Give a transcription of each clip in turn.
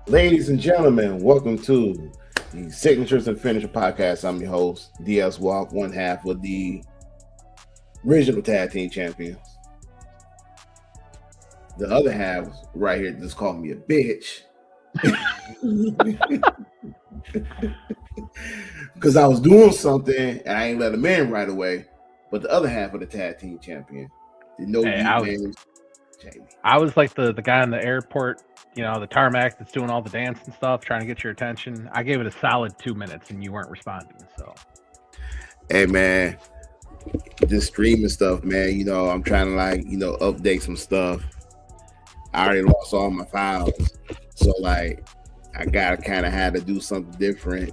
Ladies and gentlemen, welcome to the Signatures and Finisher podcast. I'm your host, DS Walk, one half of the original tag team champions. The other half right here just called me a bitch. Because I was doing something and I ain't let him in right away. But the other half of the tag team champion did no names. Jamie. I was like the guy in the airport, the tarmac that's doing all the dance and stuff, trying to get your attention. I gave it a solid 2 minutes and you weren't responding. So, hey man, just streaming stuff, man. I'm trying to update some stuff. I already lost all my files, so I gotta kind of had to do something different,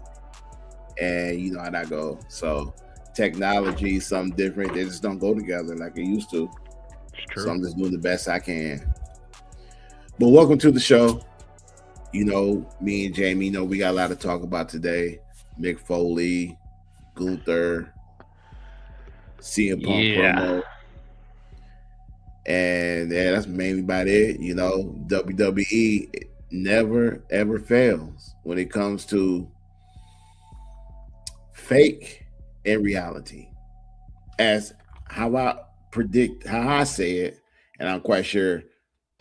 and you know how that go. So technology, something different, they just don't go together like it used to. It's true. So I'm just doing the best I can. But welcome to the show. Me and Jamie, we got a lot to talk about today. Mick Foley, Gunther, CM Punk promo. And that's mainly about it. WWE never, ever fails when it comes to fake and reality. As how I say it, and I'm quite sure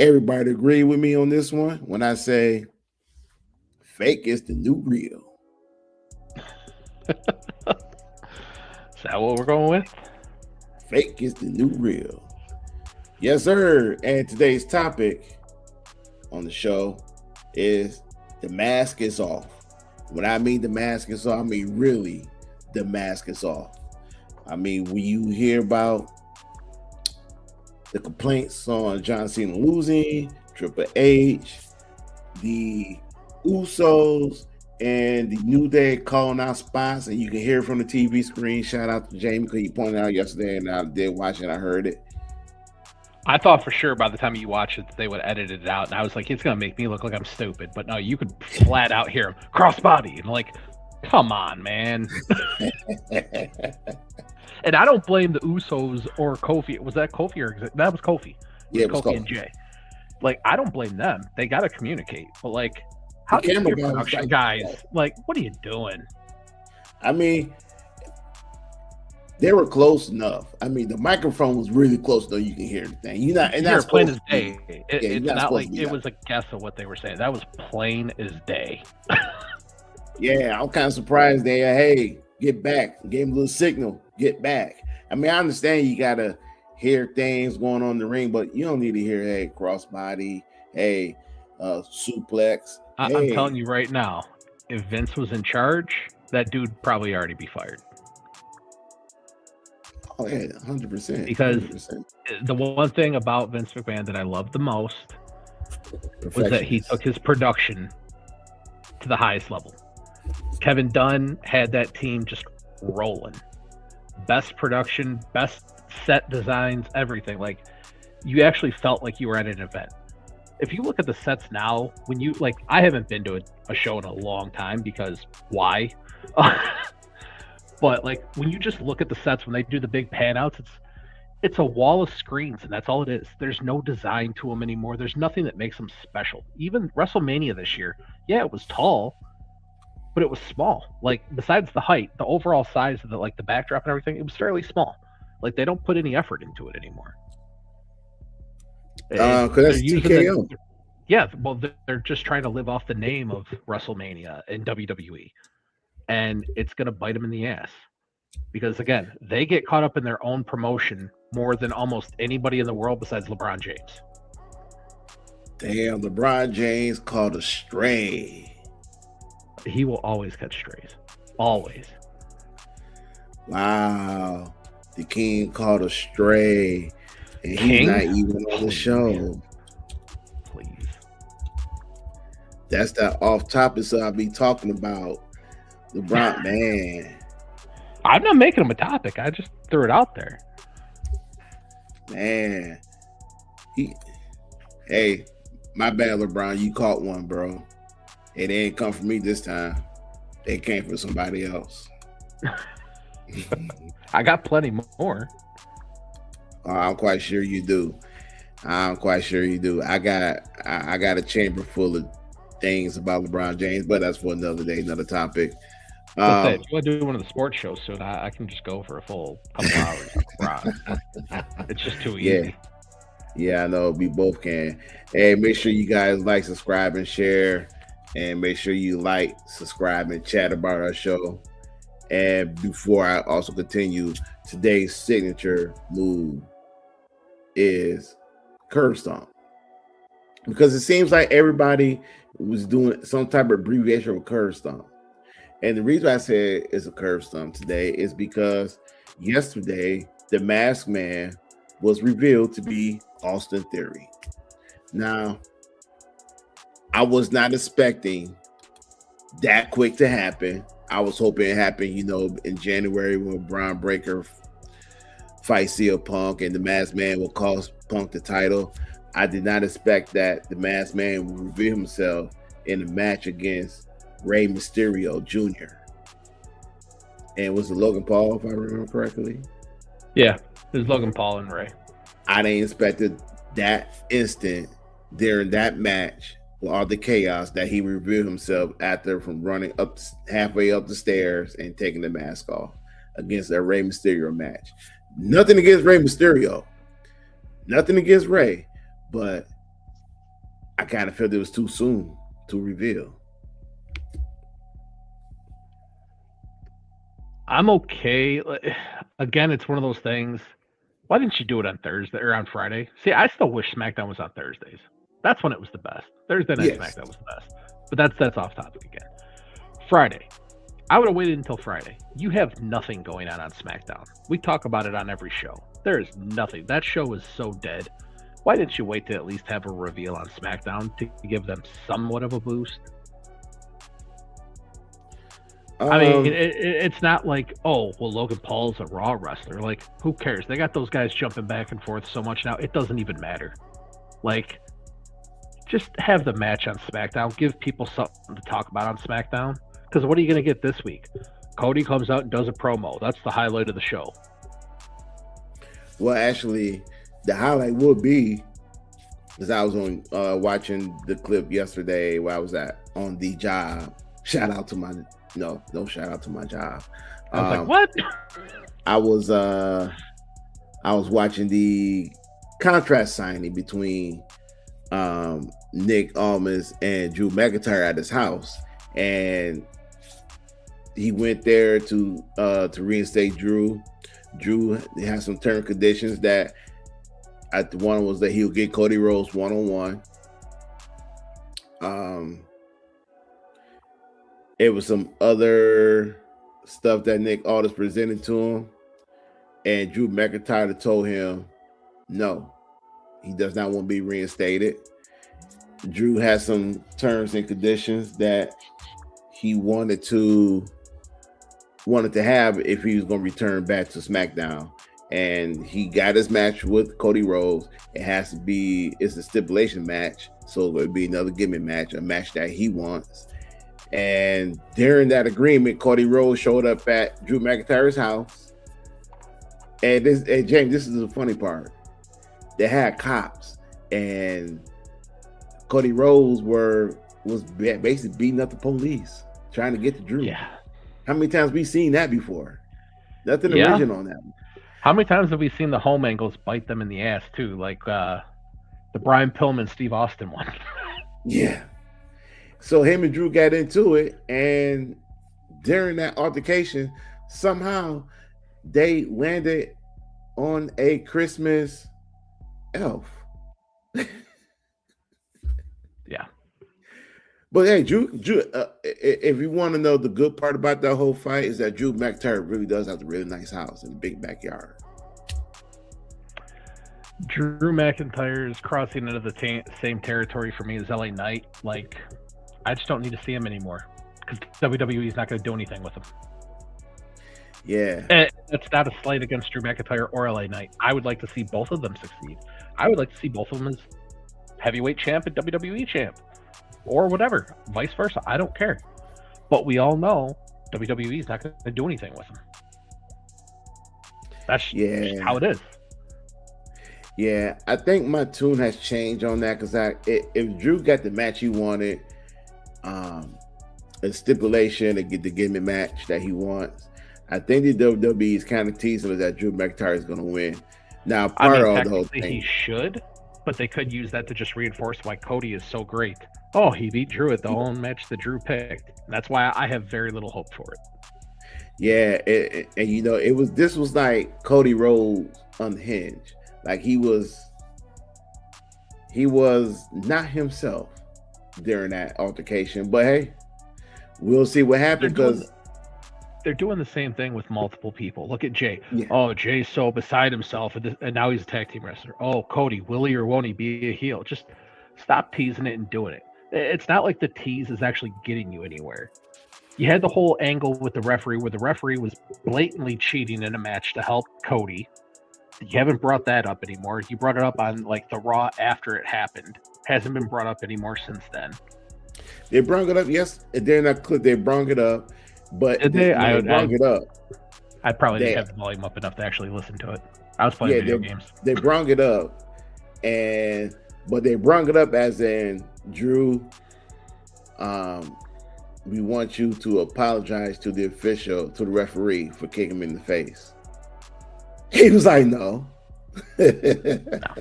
everybody agree with me on this one when I say fake is the new real. Is that what we're going with? Fake is the new real. Yes, sir. And today's topic on the show is the mask is off. When I mean the mask is off, I mean really the mask is off. I mean, when you hear about the complaints on John Cena losing, Triple H, the Usos, and the New Day calling out spots, and you can hear it from the TV screen. Shout out to Jamie because he pointed out yesterday, and I did watch it. I heard it. I thought for sure by the time you watch it, they would edit it out. And I was like, it's going to make me look like I'm stupid. But no, you could flat out hear him crossbody. And come on, man. And I don't blame the Usos or Kofi. Was that Kofi or that was Kofi? Yeah, it was Kofi and Jay. I don't blame them. They got to communicate. But how do you production guys? What are you doing? I mean, they were close enough. I mean, the microphone was really close, though. You can hear the thing. That's plain as day. It's not like it was a guess of what they were saying. That was plain as day. Yeah, I'm kind of surprised they, hey, get back. Gave him a little signal, get back. I mean, I understand you got to hear things going on in the ring, but you don't need to hear, hey, crossbody, hey, suplex. I'm telling you right now, if Vince was in charge, that dude probably already be fired. Oh, yeah, 100%. Because the one thing about Vince McMahon that I loved the most was that he took his production to the highest level. Kevin Dunn had that team just rolling. Best production, best set designs, everything. You actually felt like you were at an event. If you look at the sets now, when you I haven't been to a show in a long time because why? But when you just look at the sets when they do the big pan outs, it's a wall of screens and that's all it is. There's no design to them anymore. There's nothing that makes them special. Even WrestleMania this year, yeah, it was tall, but it was small. Besides the height, the overall size of the backdrop and everything, it was fairly small. They don't put any effort into it anymore. Because that's TKO. Yeah, well, they're just trying to live off the name of WrestleMania and WWE. And it's going to bite them in the ass. Because, again, they get caught up in their own promotion more than almost anybody in the world besides LeBron James. Damn, LeBron James caught a stray. He will always catch strays. Always. Wow. The King caught a stray. And he's not even on the show. Please. That's that off topic so I'll be talking about. LeBron, man. I'm not making him a topic. I just threw it out there. Man. Hey, my bad, LeBron. You caught one, bro. It ain't come from me this time. It came from somebody else. I got plenty more. I'm quite sure you do. I got a chamber full of things about LeBron James, but that's for another day, another topic. Let's say if you want to do one of the sports shows soon, I can just go for a full couple hours on LeBron. It's just too easy. Yeah, I know we both can. Hey, make sure you guys like, subscribe, and share, and make sure you like, subscribe, and chat about our show. And before I also continue, today's signature move is curve stomp, because it seems like everybody was doing some type of abbreviation of curve stomp. And the reason I said it's a curve stomp today is because yesterday the Masked Man was revealed to be Austin Theory. Now, I was not expecting that quick to happen. I was hoping it happened, in January when Bron Breakker fights CM Punk and the Masked Man will cost Punk the title. I did not expect that the Masked Man would reveal himself in a match against Rey Mysterio Jr. And was it Logan Paul, if I remember correctly? Yeah, it was Logan Paul and Rey. I didn't expect that instant during that match with all the chaos that he revealed himself from running up halfway up the stairs and taking the mask off against a Rey Mysterio match. Nothing against Rey Mysterio. Nothing against Rey. But I kind of felt it was too soon to reveal. I'm okay. Again, it's one of those things. Why didn't you do it on Thursday or on Friday? See, I still wish SmackDown was on Thursdays. That's when it was the best. Thursday night SmackDown was the best. But that's off topic again. Friday. I would have waited until Friday. You have nothing going on SmackDown. We talk about it on every show. There is nothing. That show is so dead. Why didn't you wait to at least have a reveal on SmackDown to give them somewhat of a boost? I mean, it's not like, oh, well, Logan Paul's a Raw wrestler. Like, who cares? They got those guys jumping back and forth so much now, it doesn't even matter. Like, just have the match on SmackDown. Give people something to talk about on SmackDown. Because what are you going to get this week? Cody comes out and does a promo. That's the highlight of the show. Well, actually, the highlight would be, because I was watching the clip yesterday where I was on the job. Shout out to my... No shout out to my job. I was like, what? I was watching the contract signing between Nick Aldis and Drew McIntyre at his house, and he went there to reinstate Drew. Drew has some term conditions that one was that he'll get Cody Rhodes one-on-one. It was some other stuff that Nick Aldis presented to him, and Drew McIntyre told him no, he does not want to be reinstated. Drew has some terms and conditions that he wanted to have if he was going to return back to SmackDown, and he got his match with Cody Rhodes. It's a stipulation match, so it would be another gimmick match, a match that he wants. And during that agreement, Cody Rhodes showed up at Drew McIntyre's house. And James, this is the funny part. They had cops, and Cody Rhodes was basically beating up the police, trying to get to Drew. Yeah. How many times we seen that before? Nothing original on that. How many times have we seen the home angles bite them in the ass too? Like the Brian Pillman, Steve Austin one. Yeah. So him and Drew got into it, and during that altercation, somehow they landed on a Christmas elf. Yeah. But hey, Drew, if you want to know the good part about that whole fight, is that Drew McIntyre really does have a really nice house and a big backyard. Drew McIntyre is crossing into the same territory for me as LA Knight. Like, I just don't need to see him anymore because WWE is not going to do anything with him. Yeah. And that's not a slight against Drew McIntyre or LA Knight. I would like to see both of them succeed. I would like to see both of them as heavyweight champ and WWE champ or whatever, vice versa. I don't care. But we all know WWE is not going to do anything with him. That's just how it is. Yeah, I think my tune has changed on that because if Drew got the match he wanted a stipulation to get him a match that he wants. I think the WWE is kind of teasing us that Drew McIntyre is going to win. Now, part of the whole thing, he should, but they could use that to just reinforce why Cody is so great. Oh, he beat Drew at the own match that Drew picked. That's why I have very little hope for it. Yeah, and you know, this was like Cody Rhodes unhinged. Like he was not himself during that altercation. But hey, we'll see what happens because they're doing the same thing with multiple people. Look at Jay. Yeah. Oh, Jay's so beside himself, and now he's a tag team wrestler. Oh, Cody, will he or won't he be a heel? Just stop teasing it and doing it. It's not like the tease is actually getting you anywhere. You had the whole angle with the referee where the referee was blatantly cheating in a match to help Cody. You haven't brought that up anymore. You brought it up on like the Raw after it happened. Hasn't been brought up anymore since then. They brought it up, yes. During that clip, they brought it up. But they brought it up. I probably didn't have the volume up enough to actually listen to it. I was playing video games. They brought it up, but they brought it up as in Drew. We want you to apologize to the official, to the referee, for kicking him in the face. He was like, no. No.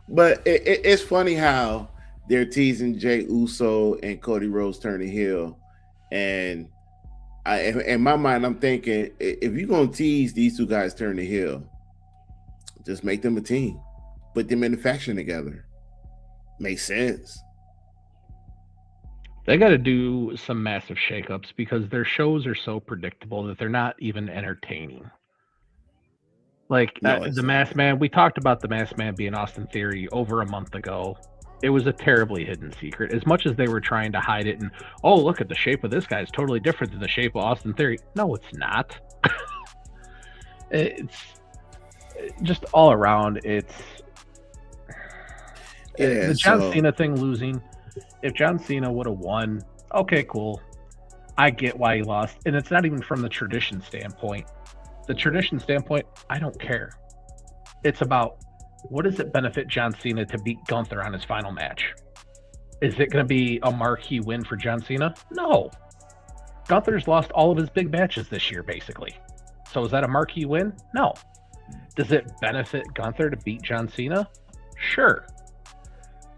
But it's funny how they're teasing Jey Uso and Cody Rhodes turning heel. And in my mind, I'm thinking, if you're going to tease these two guys turning heel, just make them a team. Put them in the faction together. Makes sense. They got to do some massive shakeups because their shows are so predictable that they're not even entertaining. Like the Masked Man, we talked about the Masked Man being Austin Theory over a month ago. It was a terribly hidden secret. As much as they were trying to hide it and, oh, look at the shape of this guy is totally different than the shape of Austin Theory. No, it's not. It's just all around. It's the John Cena thing losing. If John Cena would have won, okay, cool. I get why he lost. And it's not even from the tradition standpoint. The tradition standpoint, I don't care. It's about, what does it benefit John Cena to beat Gunther on his final match? Is it going to be a marquee win for John Cena? No. Gunther's lost all of his big matches this year, basically. So is that a marquee win? No. Does it benefit Gunther to beat John Cena? Sure.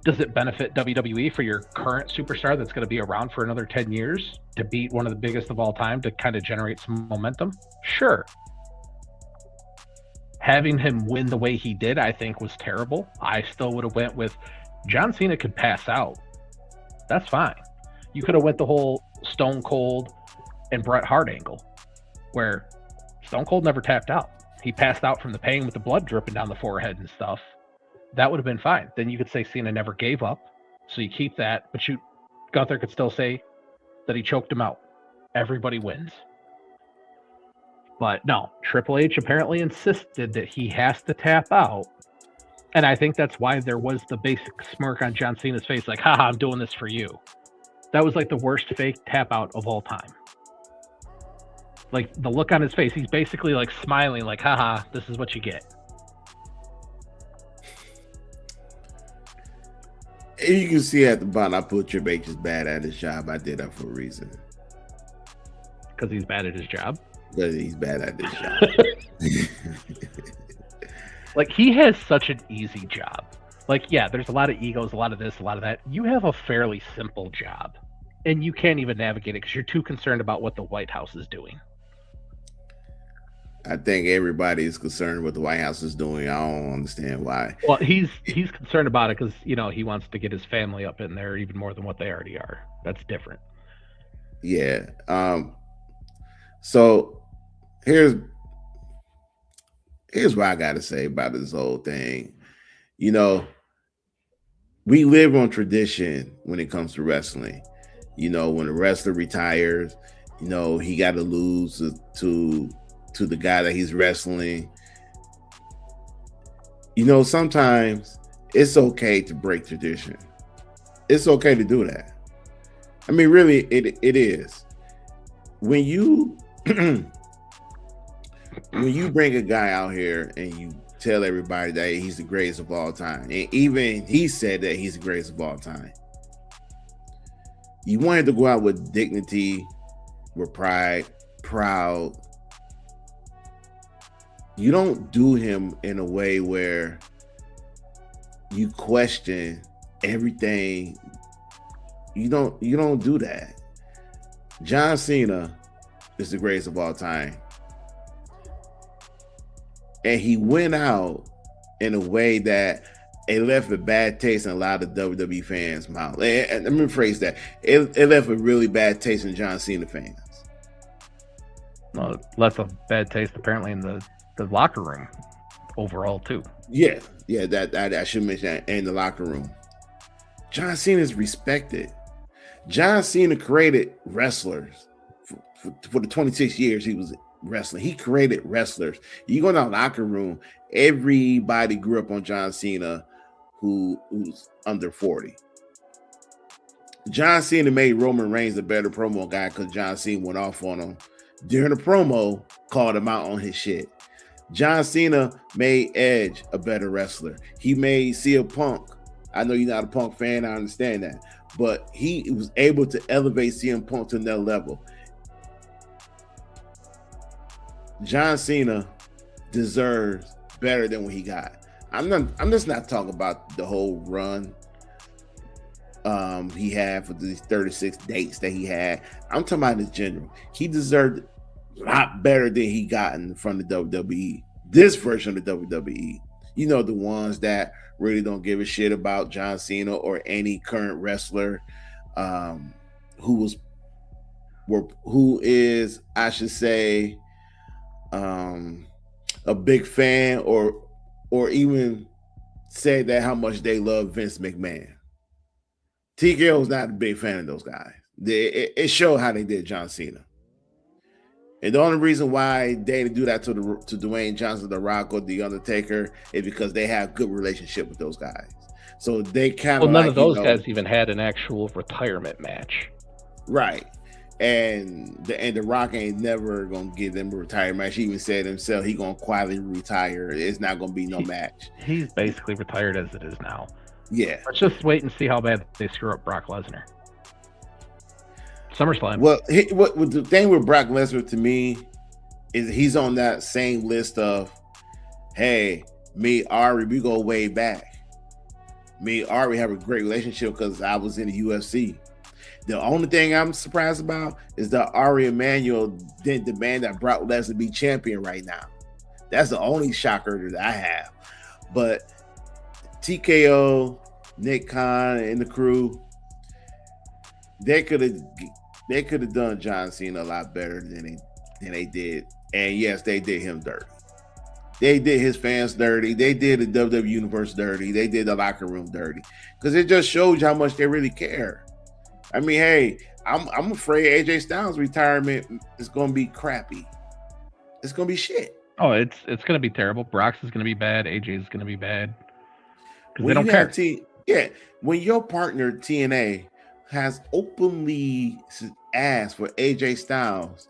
Does it benefit WWE for your current superstar that's going to be around for another 10 years to beat one of the biggest of all time to kind of generate some momentum? Sure. Having him win the way he did, I think, was terrible. I still would have went with John Cena could pass out. That's fine. You could have went the whole Stone Cold and Bret Hart angle, where Stone Cold never tapped out. He passed out from the pain with the blood dripping down the forehead and stuff. That would have been fine. Then you could say Cena never gave up, so you keep that, but Gunther could still say that he choked him out. Everybody wins. But no, Triple H apparently insisted that he has to tap out. And I think that's why there was the basic smirk on John Cena's face, like, haha, I'm doing this for you. That was like the worst fake tap out of all time. Like the look on his face, he's basically like smiling, like, haha, this is what you get. You can see at the bottom, I put Triple H is bad at his job. I did that for a reason. Because he's bad at his job? Because he's bad at his job. Like, he has such an easy job. Like, yeah, there's a lot of egos, a lot of this, a lot of that. You have a fairly simple job. And you can't even navigate it because you're too concerned about what the White House is doing. I think everybody is concerned with what the White House is doing. I don't understand why. Well, he's concerned about it because, he wants to get his family up in there even more than what they already are. That's different. Yeah. So here's what I got to say about this whole thing. We live on tradition when it comes to wrestling. When a wrestler retires, he got to lose to the guy that he's wrestling. Sometimes it's okay to break tradition. It's okay to do that. I mean, really, it is. When you when you bring a guy out here and you tell everybody that he's the greatest of all time, and even he said that he's the greatest of all time, You want him to go out with dignity, with pride, proud. You don't do him in a way where you question everything. You don't do that. John Cena is the greatest of all time. And he went out in a way that it left a bad taste in a lot of WWE fans' mouth. And let me rephrase that. It left a really bad taste in John Cena fans. Well, it left a bad taste apparently in the locker room overall too. Yeah, that I should mention that in the locker room. John Cena is respected. John Cena created wrestlers for the 26 years he was wrestling. He created wrestlers. You go in the locker room, everybody grew up on John Cena who's under 40. John Cena made Roman Reigns a better promo guy because John Cena went off on him during the promo, called him out on his shit. John Cena made Edge a better wrestler. He made CM Punk. I know you're not a Punk fan, I understand that, but he was able to elevate CM Punk to another level. John Cena deserves better than what he got. I'm just not talking about the whole run he had for these 36 dates that he had. I'm talking about in general. He deserved a lot better than he gotten from the WWE. This version of the WWE. You know, the ones that really don't give a shit about John Cena or any current wrestler who is, I should say, a big fan or even say that how much they love Vince McMahon. TKO was not a big fan of those guys. It showed how they did John Cena. And the only reason why they didn't do that to Dwayne Johnson, The Rock, or The Undertaker is because they have good relationship with those guys. So they kind of none of those guys even had an actual retirement match. Right. And the Rock ain't never gonna give them a retirement match. He even said himself he gonna quietly retire. It's not gonna be no match. He's basically retired as it is now. Yeah. Let's just wait and see how bad they screw up Brock Lesnar. SummerSlam. Well, what the thing with Brock Lesnar to me is he's on that same list of, hey, me, Ari, we go way back. Me, Ari have a great relationship because I was in the UFC. The only thing I'm surprised about is that Ari Emanuel didn't demand that Brock Lesnar be champion right now. That's the only shocker that I have. But TKO, Nick Khan, and the crew, they could have done John Cena a lot better than they did. And yes, they did him dirty. They did his fans dirty. They did the WWE Universe dirty. They did the locker room dirty. Because it just shows you how much they really care. I mean, hey, I'm afraid AJ Styles' retirement is going to be crappy. It's going to be shit. Oh, it's going to be terrible. Brock's is going to be bad. AJ is going to be bad. Because they don't care. When your partner TNA has openly asked for AJ Styles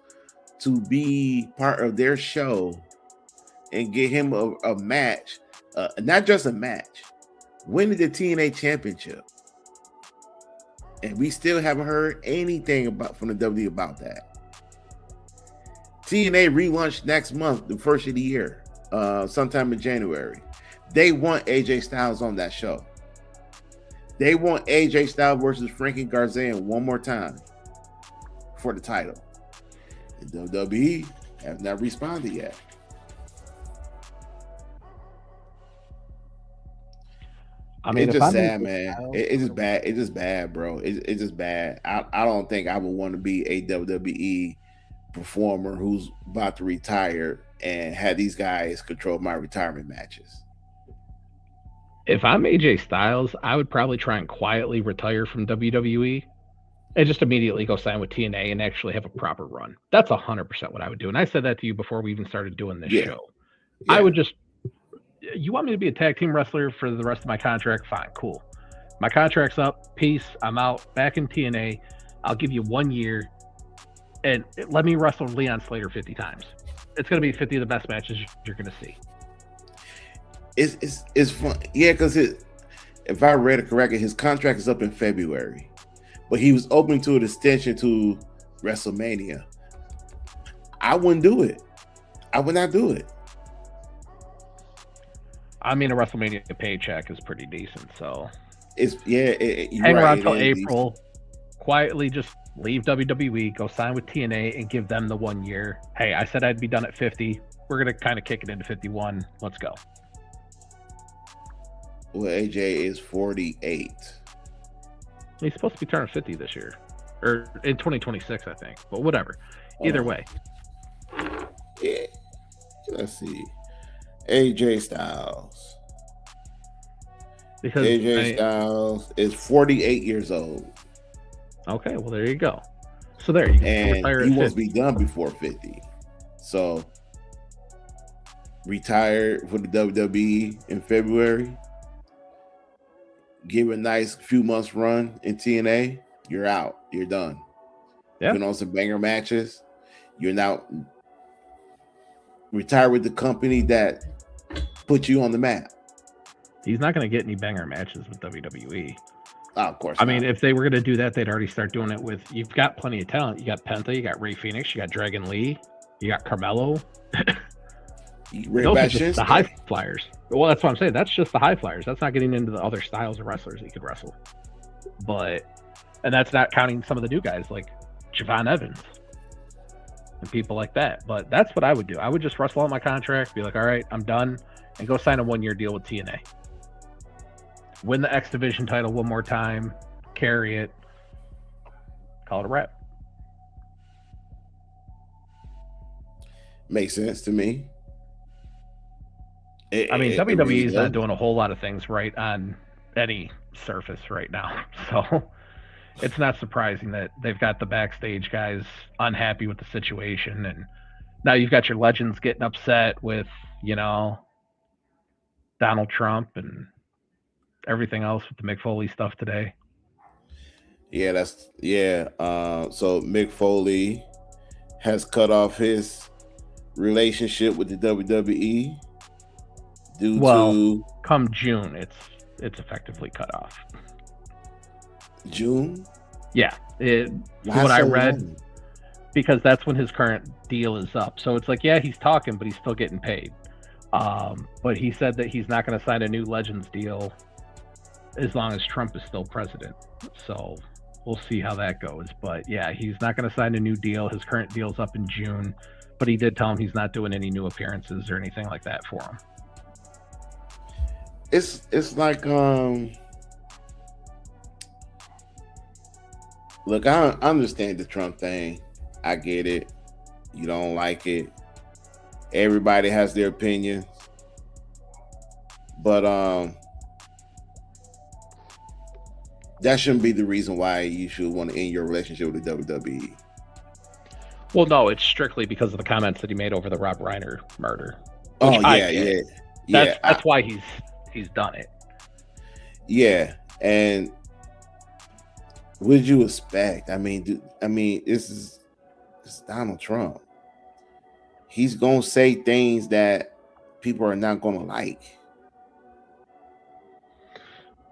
to be part of their show and get him a match, not just a match, winning the TNA championship. And we still haven't heard anything from the WWE about that. TNA relaunch next month, the first of the year, sometime in January. They want AJ Styles on that show. They want AJ Styles versus Frankie Garza one more time for the title. The WWE has not responded yet. I mean, it's just sad, man. It's just bad. It's just bad, bro. It's just bad. I don't think I would want to be a WWE performer who's about to retire and have these guys control my retirement matches. If I'm AJ Styles, I would probably try and quietly retire from WWE and just immediately go sign with TNA and actually have a proper run. That's 100% what I would do. And I said that to you before we even started doing this show. Yeah. I would just, you want me to be a tag team wrestler for the rest of my contract? Fine, cool. My contract's up. Peace. I'm out. Back in TNA. I'll give you 1 year and let me wrestle Leon Slater 50 times. It's going to be 50 of the best matches you're going to see. It's fun. Yeah, because if I read it correctly, his contract is up in February. but he was open to an extension to WrestleMania. I wouldn't do it. I would not do it. I mean, a WrestleMania paycheck is pretty decent, so It's hang around till April, quietly just leave WWE, go sign with TNA, and give them the 1 year. Hey, I said I'd be done at 50. We're gonna kind of kick it into 51. Let's go. Well, AJ is 48. He's supposed to be turning 50 this year, or in 2026, I think. But whatever. Either way. Yeah. Let's see. AJ Styles. Because Styles is 48 years old. Okay, well there you go. So there you go. And he wants to be done before 50. So retired for the WWE in February. Give a nice few months run in TNA. You're out. You're done. Yeah. Been on some banger matches. You're now retired with the company that put you on the map. He's not going to get any banger matches with WWE. Oh, of course. I mean, if they were going to do that, they'd already start doing it with. You've got plenty of talent. You got Penta, you got Rey Fenix, you got Dragon Lee, you got Carmelo. Those are just the high flyers. Well, that's what I'm saying. That's just the high flyers. That's not getting into the other styles of wrestlers that you could wrestle. And that's not counting some of the new guys like Javon Evans and people like that. But that's what I would do. I would just wrestle out my contract, be like, all right, I'm done, and go sign a 1 year deal with TNA. Win the X Division title one more time, carry it, call it a wrap. Makes sense to me. WWE is not doing a whole lot of things right on any surface right now. So it's not surprising that they've got the backstage guys unhappy with the situation. And now you've got your legends getting upset with, Donald Trump and everything else with the Mick Foley stuff today. Yeah, so Mick Foley has cut off his relationship with the WWE due to come June, it's effectively cut off. June? Yeah. What I read, because that's when his current deal is up. So it's like, yeah, he's talking, but he's still getting paid. But he said that he's not going to sign a new Legends deal as long as Trump is still president. So we'll see how that goes. But yeah, he's not going to sign a new deal. His current deal's up in June, but he did tell him he's not doing any new appearances or anything like that for him. It's like look, I understand the Trump thing. I get it. You don't like it. Everybody has their opinions. But that shouldn't be the reason why you should want to end your relationship with the WWE. Well, no, it's strictly because of the comments that he made over the Rob Reiner murder. That's why he's done it. Yeah, and what did you expect? I mean, it's Donald Trump. He's gonna say things that people are not gonna like.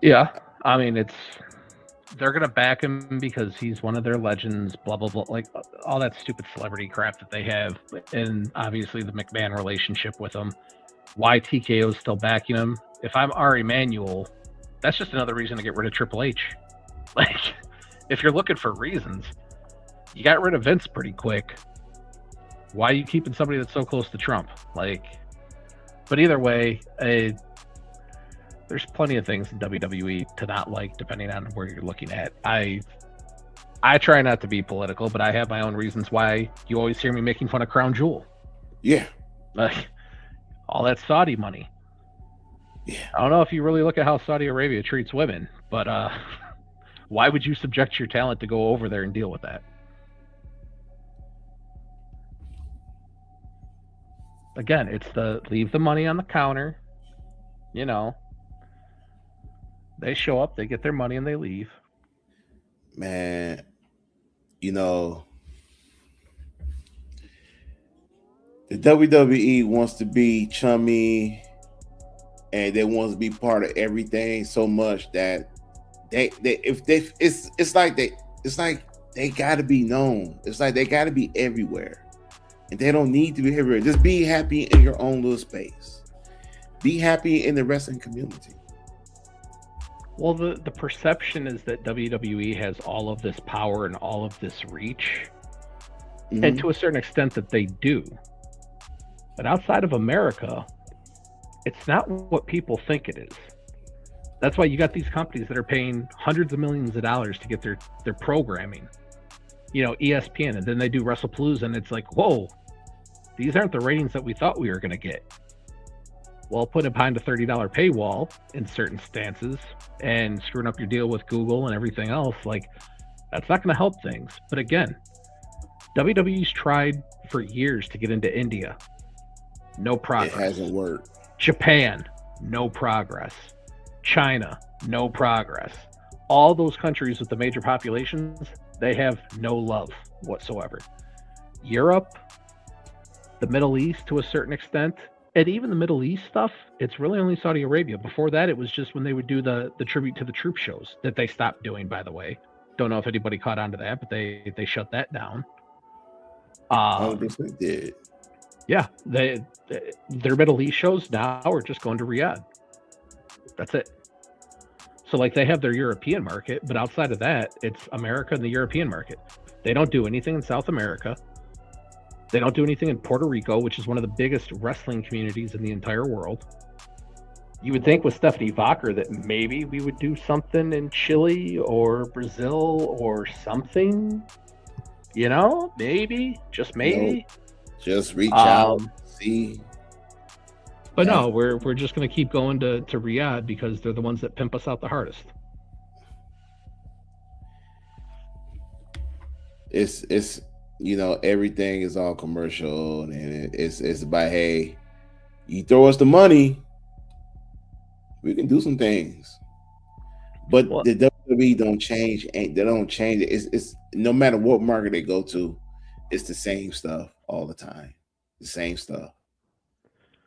Yeah, I mean, they're gonna back him because he's one of their legends. Blah blah blah, like all that stupid celebrity crap that they have, and obviously the McMahon relationship with him. Why TKO is still backing him? If I'm Ari Emanuel, that's just another reason to get rid of Triple H. Like, if you're looking for reasons, you got rid of Vince pretty quick. Why are you keeping somebody that's so close to Trump? Like, but either way, there's plenty of things in WWE to not like, depending on where you're looking at. I try not to be political, but I have my own reasons why you always hear me making fun of Crown Jewel. Yeah. Like, all that Saudi money. Yeah. I don't know if you really look at how Saudi Arabia treats women, but why would you subject your talent to go over there and deal with that? Again, it's leave the money on the counter. They show up, they get their money, and they leave. Man, the WWE wants to be chummy, and they want to be part of everything so much that it's like it's like they got to be known. It's like they got to be everywhere, and they don't need to be everywhere. Just be happy in your own little space. Be happy in the wrestling community. Well, the perception is that WWE has all of this power and all of this reach, and to a certain extent that they do. But outside of America, it's not what people think it is. That's why you got these companies that are paying hundreds of millions of dollars to get their programming. ESPN, and then they do WrestlePalooza, and it's like, whoa, these aren't the ratings that we thought we were going to get. Well, putting it behind a $30 paywall in certain stances and screwing up your deal with Google and everything else, like, that's not going to help things. But again, WWE's tried for years to get into India. No progress. It hasn't worked. Japan, no progress. China, no progress. All those countries with the major populations, they have no love whatsoever. Europe, the Middle East to a certain extent, and even the Middle East stuff, it's really only Saudi Arabia. Before that, it was just when they would do the tribute to the troop shows that they stopped doing, by the way. Don't know if anybody caught on to that, but they shut that down. 100% did. Yeah, their Middle East shows now are just going to Riyadh. That's it. So, like, they have their European market, but outside of that, it's America and the European market. They don't do anything in South America. They don't do anything in Puerto Rico, which is one of the biggest wrestling communities in the entire world. You would think with Stephanie Vacher that maybe we would do something in Chile or Brazil or something. Maybe, just maybe. Nope. Just reach out, see. But no, we're just going to keep going to Riyadh because they're the ones that pimp us out the hardest. It's everything is all commercial, and it's about, hey, you throw us the money, we can do some things. But the WWE don't change, and they don't change it. It's no matter what market they go to, it's the same stuff all the time. The same stuff.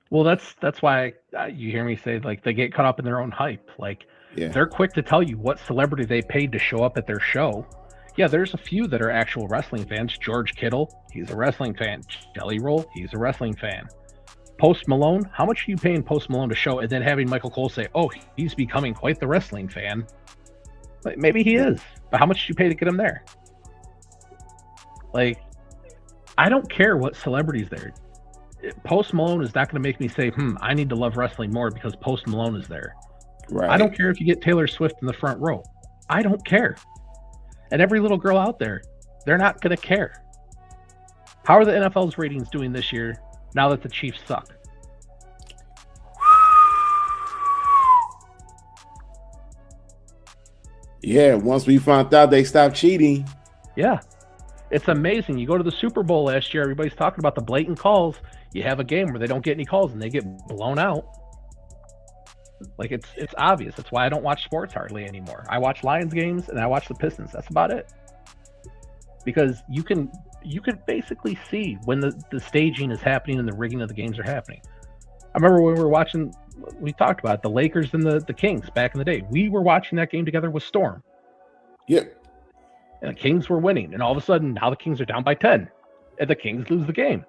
Well, that's why you hear me say, like, they get caught up in their own hype. Like, they're quick to tell you what celebrity they paid to show up at their show. Yeah, there's a few that are actual wrestling fans. George Kittle, he's a wrestling fan. Jelly Roll, he's a wrestling fan. Post Malone, how much are you paying Post Malone to show, and then having Michael Cole say, oh, he's becoming quite the wrestling fan? Like, maybe he is, but how much did you pay to get him there? Like, I don't care what celebrity's there. Post Malone is not going to make me say, I need to love wrestling more because Post Malone is there. Right. I don't care if you get Taylor Swift in the front row. I don't care. And every little girl out there, they're not going to care. How are the NFL's ratings doing this year now that the Chiefs suck? Yeah, once we found out they stopped cheating. Yeah. It's amazing. You go to the Super Bowl last year, everybody's talking about the blatant calls. You have a game where they don't get any calls and they get blown out. Like, it's obvious. That's why I don't watch sports hardly anymore. I watch Lions games and I watch the Pistons. That's about it. Because you can basically see when the staging is happening and the rigging of the games are happening. I remember when we were watching, we talked about the Lakers and the Kings back in the day. We were watching that game together with Storm. Yep. And the Kings were winning. And all of a sudden, now the Kings are down by 10. And the Kings lose the game.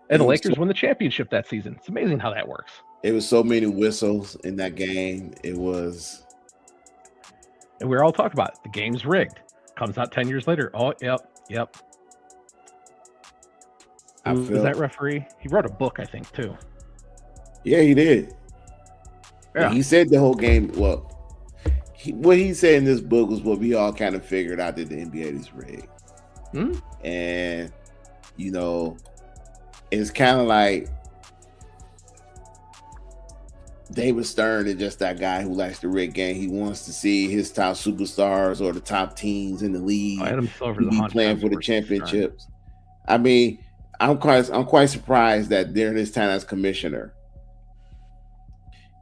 And the Lakers win the championship that season. It's amazing how that works. It was so many whistles in that game. It was. And we were all talking about it. The game's rigged. Comes out 10 years later. Oh, yep. Who was that referee? He wrote a book, I think, too. Yeah, he did. Yeah. He said the whole game. Well, what he said in this book was what we all kind of figured out, that the NBA is rigged. And, it's kind of like David Stern is just that guy who likes the rig game. He wants to see his top superstars or the top teams in the league be playing for the championships. Stern. I mean, I'm quite surprised that during his time as commissioner,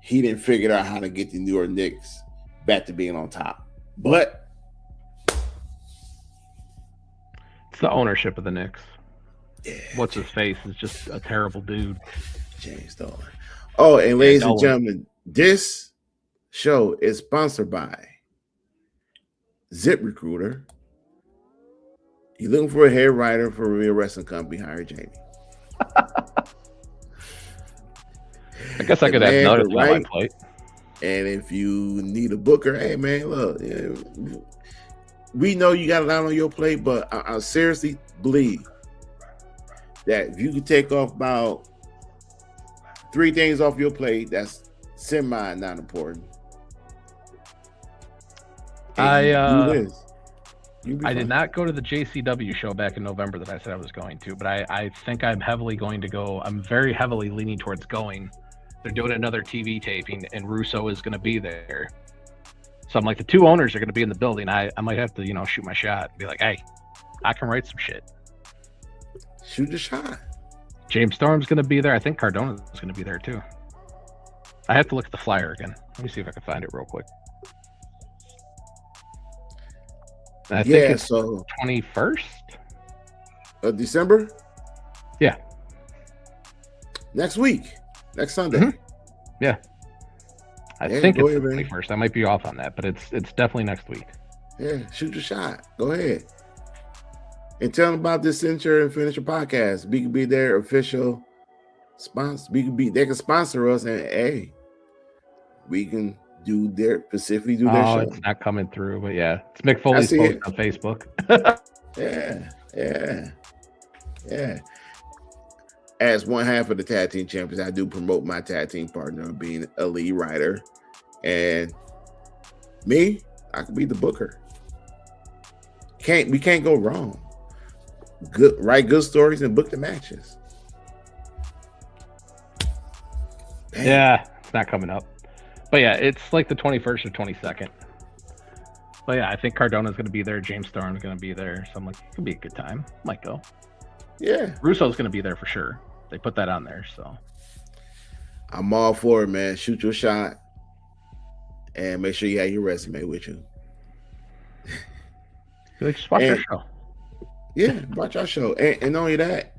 he didn't figure out how to get the New York Knicks back to being on top. But it's the ownership of the Knicks. Yeah, what's his face is just a terrible dude. James Dolan. Oh, and ladies and gentlemen, this show is sponsored by ZipRecruiter. You're looking for a head writer for a real wrestling company. Hire Jamie. I guess I could have another thing on my plate. And if you need a booker, hey man, look, we know you got a lot on your plate, but I seriously believe that if you could take off about 3 things off your plate, that's semi not important. I do this. I did not go to the JCW show back in November that I said I was going to, but I think I'm heavily going to go. I'm very heavily leaning towards going. They're doing another TV taping, and Russo is going to be there. So I'm like, the 2 owners are going to be in the building. I might have to, shoot my shot and be like, hey, I can write some shit. Shoot the shot. James Storm's going to be there. I think Cardona's going to be there too. I have to look at the flyer again. Let me see if I can find it real quick. I think it's so 21st of December. Yeah, next week, next Sunday. Mm-hmm. Yeah, I think it's the 21st. I might be off on that, but it's definitely next week. Yeah, shoot your shot. Go ahead and tell them about this Censure and Finisher podcast. We can be their official sponsor. They can sponsor us, and hey, we can specifically do their show. It's not coming through, but yeah, it's Mick Foley's post on Facebook. Yeah. As one half of the tag team champions, I do promote my tag team partner being a lead writer, and me, I can be the booker. We can't go wrong. Write good stories and book the matches. Damn. Yeah, it's not coming up. But yeah, it's like the 21st or 22nd. But yeah, I think Cardona's going to be there. James Storm's going to be there. So I'm like, it could be a good time. Might go. Yeah. Russo's going to be there for sure. They put that on there. So I'm all for it, man. Shoot your shot. And make sure you have your resume with you. Just watch our show. Yeah, watch our show. And not only that,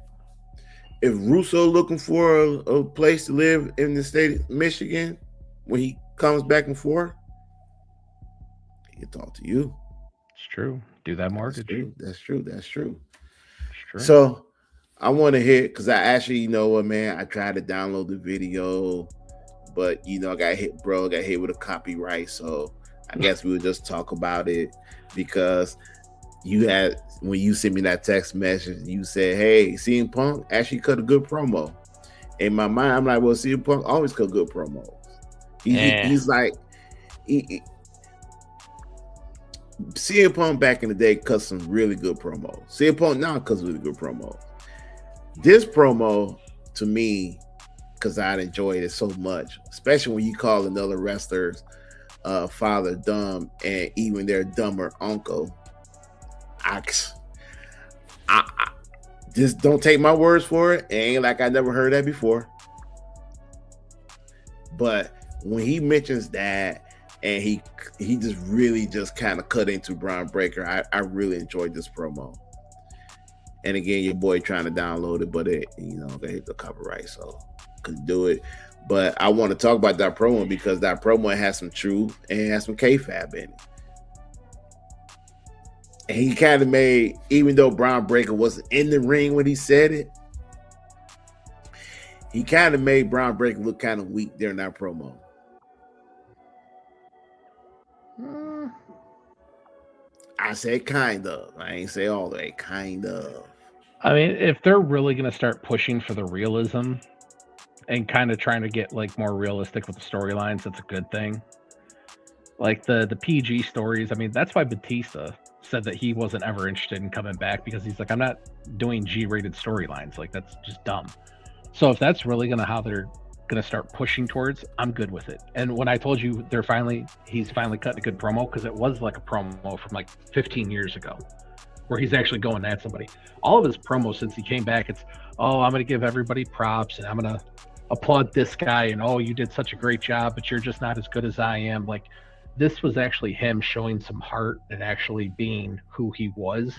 if Russo looking for a place to live in the state of Michigan, when he comes back and forth, he can talk to you. It's true. Do that mortgage. That's true. So I want to hit, because I actually, you know what, man, I tried to download the video, but I got hit with a copyright. So I guess we would just talk about it, because when you sent me that text message, you said, hey, CM Punk actually cut a good promo. In my mind, I'm like, well, CM Punk always cut good promos. He's like, CM Punk back in the day cut some really good promos. CM Punk now cuts really good promos. This promo, to me, because I'd enjoyed it so much, especially when you call another wrestler's father dumb, and even their dumber uncle. I just don't take my words for it. It ain't like I never heard that before. But when he mentions that, and he just really just kind of cut into Bron Breakker, I really enjoyed this promo. And again, your boy trying to download it, but they hit the copyright, so couldn't do it. But I want to talk about that promo, because that promo has some truth and it has some kayfabe in it. And he kind of made, even though Bron Breakker wasn't in the ring when he said it, he kind of made Bron Breakker look kind of weak during that promo. I said kind of. I ain't say all the way. Kind of. I mean, if they're really going to start pushing for the realism and kind of trying to get like more realistic with the storylines, that's a good thing. Like the PG stories, I mean, that's why Batista said that he wasn't ever interested in coming back, because he's like, I'm not doing G-rated storylines. Like, that's just dumb. So if that's really how they're going to start pushing towards, I'm good with it. And when I told you he's finally cutting a good promo, because it was like a promo from like 15 years ago where he's actually going at somebody. All of his promos since he came back, it's, oh, I'm going to give everybody props and I'm going to applaud this guy, and oh, you did such a great job, but you're just not as good as I am. Like, this was actually him showing some heart and actually being who he was,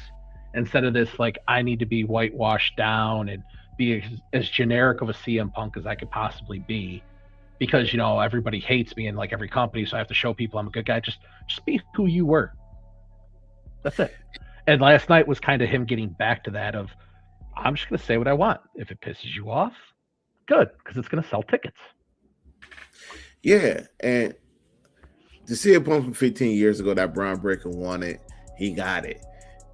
instead of this, like, I need to be whitewashed down and be as generic of a CM Punk as I could possibly be, because, everybody hates me in like every company, so I have to show people I'm a good guy. Just be who you were. That's it. And last night was kind of him getting back to that of, I'm just going to say what I want. If it pisses you off, good, because it's going to sell tickets. Yeah, and to see a Punk from 15 years ago that Bron Breakker wanted, he got it.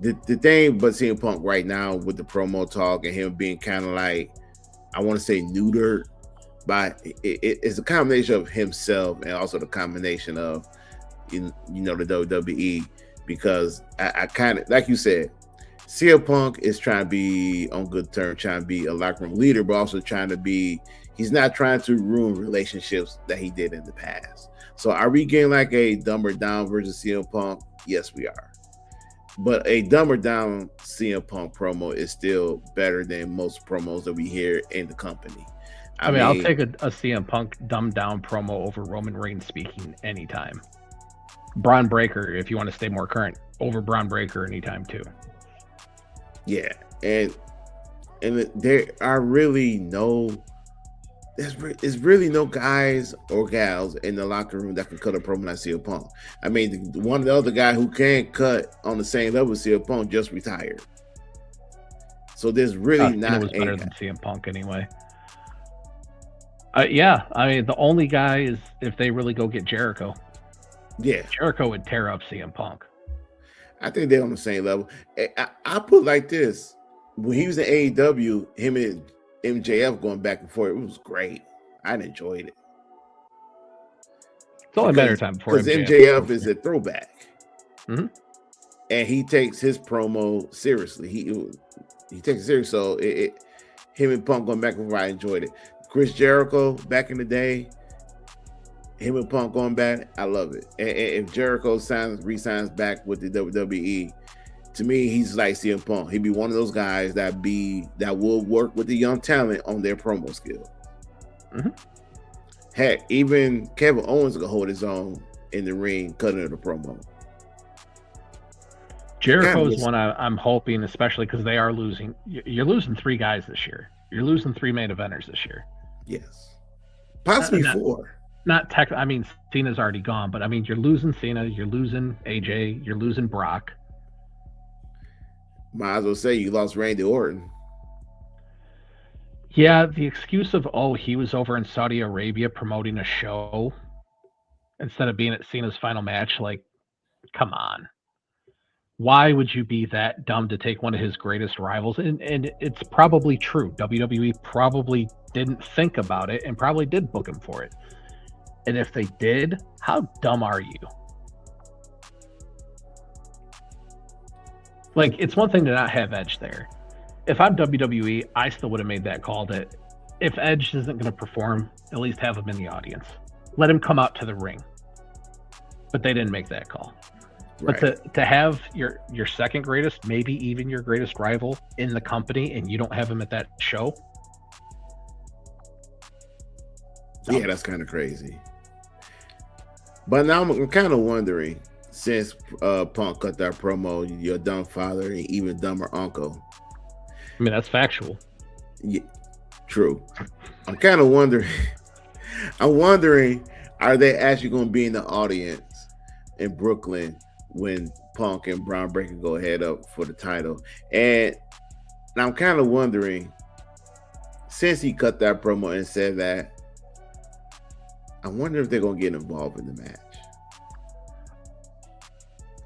The thing, but seeing Punk right now with the promo talk and him being kind of like, I want to say neutered, but it's a combination of himself and also the combination of the WWE, because I kind of, like you said, CM Punk is trying to be on good terms, trying to be a locker room leader, but also trying to be, he's not trying to ruin relationships that he did in the past. So are we getting like a dumber down version of CM Punk? Yes, we are. But a dumber down CM Punk promo is still better than most promos that we hear in the company. I mean, I'll take a CM Punk dumbed down promo over Roman Reigns speaking anytime. Bron Breakker, if you want to stay more current, over Bron Breakker anytime too. Yeah, and there are really no, there's really no guys or gals in the locker room that can cut a promo like CM Punk. I mean, one of the other guy who can cut on the same level as CM Punk just retired. So there's really not. It was better than CM Punk anyway. Yeah, I mean, the only guy is if they really go get Jericho. Yeah, Jericho would tear up CM Punk. I think they're on the same level. I put it like this: when he was in AEW, him and MJF going back and forth, it was great. I enjoyed it. It's only a matter of time before MJF is a throwback, mm-hmm. and he takes his promo seriously. He takes it serious. So him and Punk going back and forth, I enjoyed it. Chris Jericho back in the day, him and Punk going back, I love it. And if Jericho re-signs back with the WWE, to me, he's like CM Punk. He'd be one of those guys that will work with the young talent on their promo skill. Mm-hmm. Heck, even Kevin Owens could hold his own in the ring, cutting the promo. Jericho's one I'm hoping, especially because they are losing. You're losing 3 guys this year. You're losing 3 main eventers this year. Yes, possibly 4. Not tech. I mean, Cena's already gone, but I mean, you're losing Cena, you're losing AJ, you're losing Brock. Might as well say you lost Randy Orton. Yeah, the excuse of, he was over in Saudi Arabia promoting a show instead of being at Cena's final match. Like, come on. Why would you be that dumb to take one of his greatest rivals? And it's probably true. WWE probably didn't think about it and probably did book him for it. And if they did, how dumb are you? Like, it's one thing to not have Edge there. If I'm WWE, I still would have made that call that if Edge isn't going to perform, at least have him in the audience. Let him come out to the ring. But they didn't make that call. Right. But to have your second greatest, maybe even your greatest rival in the company, and you don't have him at that show? Yeah, that's kind of crazy. But now I'm kind of wondering, since Punk cut that promo, your dumb father and even dumber uncle. I mean, that's factual. Yeah, true. I'm kind of wondering. I'm wondering, are they actually going to be in the audience in Brooklyn when Punk and Bron Breakker go head up for the title? And I'm kind of wondering, since he cut that promo and said that, I wonder if they're going to get involved in the match.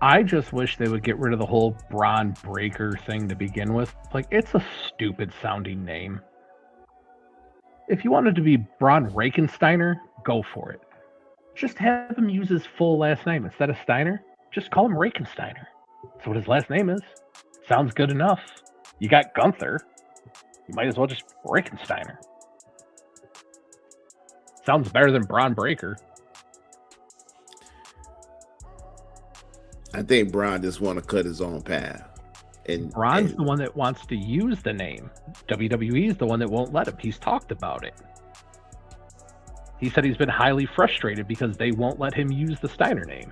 I just wish they would get rid of the whole Bron Breakker thing to begin with. Like, it's a stupid sounding name. If you wanted to be Bron Reichensteiner, go for it. Just have him use his full last name instead of Steiner. Just call him Reichensteiner. That's what his last name is. Sounds good enough. You got Gunther. You might as well just Reichensteiner. Sounds better than Bron Breakker. I think Bron just want to cut his own path. And Bron's the one that wants to use the name. WWE is the one that won't let him. He's talked about it. He said he's been highly frustrated because they won't let him use the Steiner name.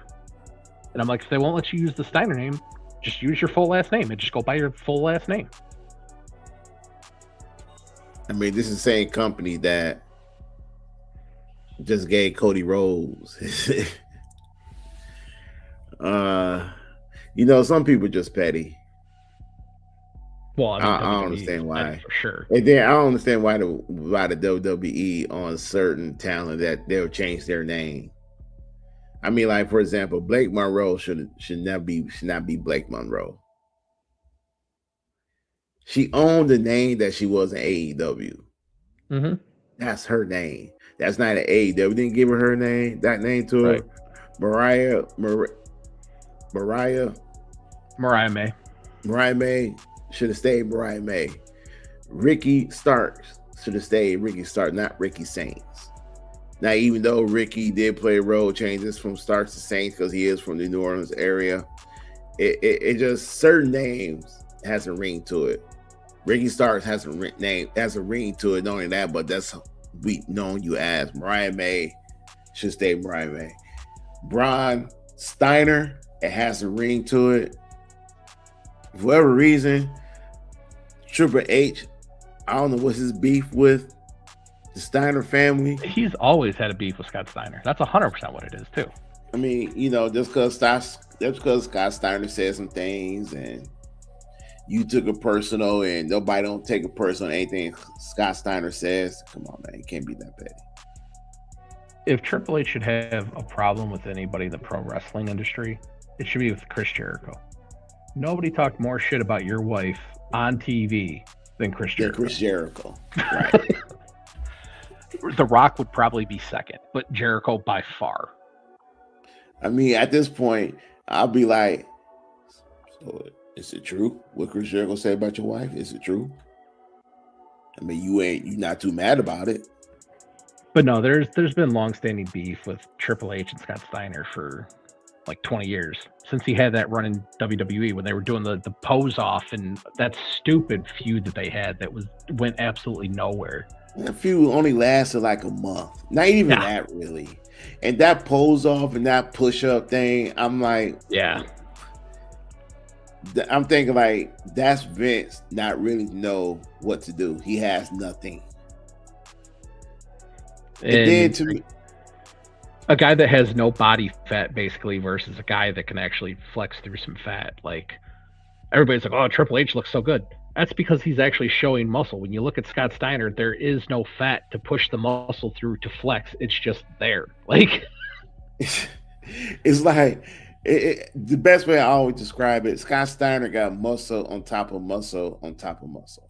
And I'm like, if they won't let you use the Steiner name, just use your full last name and just go by your full last name. I mean, this is the same company that just gave Cody Rhodes. Some people are just petty. Well, I mean, I don't WWE understand is why. better for sure. And then I don't understand why the WWE on certain talent that they'll change their name. I mean, like for example, Blake Monroe should not be Blake Monroe. She owned the name that she was in AEW. Mm-hmm. That's her name. That's not an AEW. We didn't give her name. That name to her. Right. Mariah May should have stayed Mariah May. Ricky Starks should have stayed Ricky Starks, not Ricky Saints. Now, even though Ricky did play role changes from Starks to Saints because he is from the New Orleans area, it just certain names has a ring to it. Ricky Starks has a ring to it. Not only that, but that's we known you as Mariah May should stay Mariah May. Bron Steiner, it has a ring to it. For whatever reason, Triple H, I don't know what's his beef with the Steiner family. He's always had a beef with Scott Steiner. That's 100% what it is too. I mean, just because Scott Steiner said some things and you took it personal, and nobody don't take it personal anything Scott Steiner says. Come on, man, it can't be that petty. If Triple H should have a problem with anybody in the pro wrestling industry, it should be with Chris Jericho. Nobody talked more shit about your wife on TV than Chris Jericho. Right. The Rock would probably be second, but Jericho by far. I mean, at this point, I'll be like, so is it true what Chris Jericho said about your wife? Is it true? I mean, you're not too mad about it. But no, there's been long-standing beef with Triple H and Scott Steiner for like 20 years since he had that run in WWE when they were doing the pose off and that stupid feud that they had that went absolutely nowhere. That feud only lasted like a month, not even that really. And that pose off and that push up thing, I'm like, yeah. I'm thinking like that's Vince not really know what to do. He has nothing. And then to me, a guy that has no body fat basically versus a guy that can actually flex through some fat. Like everybody's like, oh, Triple H looks so good. That's because he's actually showing muscle. When you look at Scott Steiner, there is no fat to push the muscle through to flex. It's just there. Like it's like the best way I always describe it, Scott Steiner got muscle on top of muscle on top of muscle.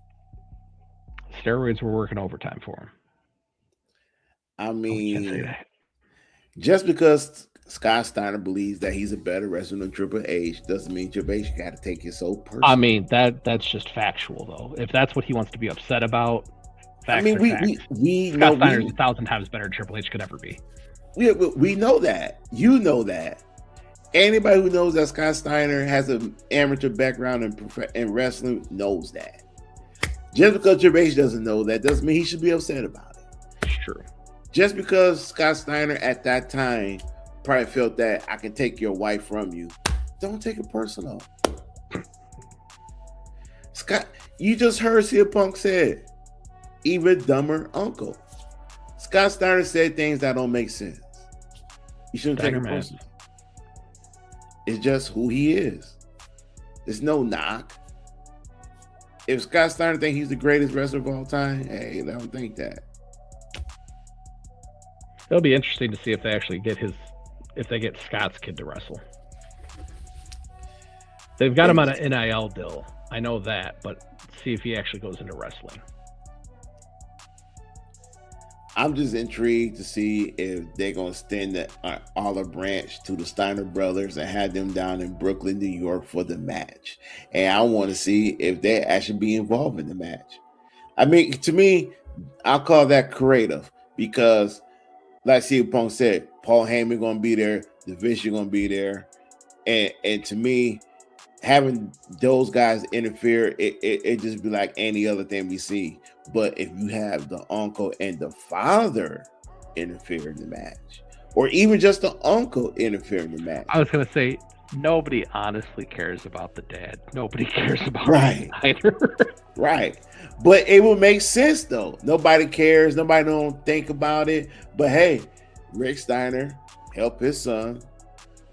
Steroids were working overtime for him. I mean, just because Scott Steiner believes that he's a better wrestler than Triple H doesn't mean Triple H got to take it so personal. I mean, that's just factual, though. If that's what he wants to be upset about, facts are facts. Scott Steiner's 1,000 times better than Triple H could ever be. We know that. You know that. Anybody who knows that Scott Steiner has an amateur background in wrestling knows that. Just because Triple H doesn't know that doesn't mean he should be upset about it. It's true. Just because Scott Steiner at that time probably felt that I can take your wife from you, don't take it personal. Scott, you just heard CM Punk said, even dumber uncle. Scott Steiner said things that don't make sense. You shouldn't take it personal. It's just who he is. There's no knock. If Scott Steiner thinks he's the greatest wrestler of all time, hey, I don't think that. It'll be interesting to see if they actually get Scott's kid to wrestle. They've got him on an NIL deal. I know that, but see if he actually goes into wrestling. I'm just intrigued to see if they're going to extend the olive branch to the Steiner brothers and have them down in Brooklyn, New York for the match. And I want to see if they actually be involved in the match. I mean, to me, I'll call that creative because like CM Punk said, Paul Heyman going to be there, the Vision going to be there. And to me, having those guys interfere, it just be like any other thing we see. But if you have the uncle and the father interfere in the match, or even just the uncle interfere in the match. I was going to say, nobody honestly cares about the dad. Nobody cares about Snyder. Right. But it will make sense, though. Nobody cares. Nobody don't think about it. But, hey, Rick Steiner helped his son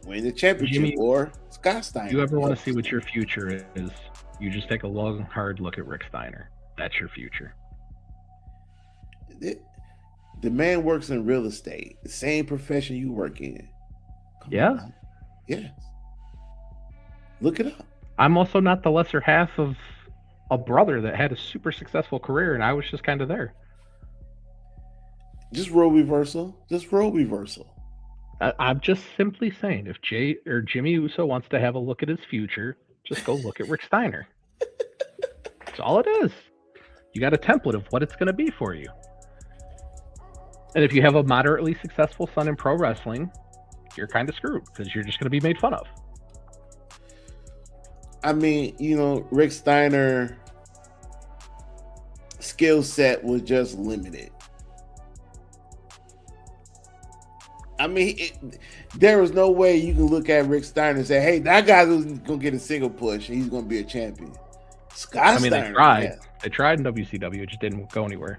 win the championship, or Scott Steiner. You ever want to see what your future is? You just take a long, hard look at Rick Steiner. That's your future. The man works in real estate, the same profession you work in. Come on. Yes. Look it up. I'm also not the lesser half of a brother that had a super successful career, and I was just kind of there. Just role reversal. I'm just simply saying, if Jimmy Uso wants to have a look at his future, just go look at Rick Steiner. That's all it is. You got a template of what it's going to be for you. And if you have a moderately successful son in pro wrestling, you're kind of screwed because you're just going to be made fun of. I mean, Rick Steiner skill set was just limited. I mean, there was no way you can look at Rick Steiner and say, hey, that guy's going to get a single push and he's going to be a champion. Scott Steiner. They tried. Yeah. They tried in WCW. It just didn't go anywhere.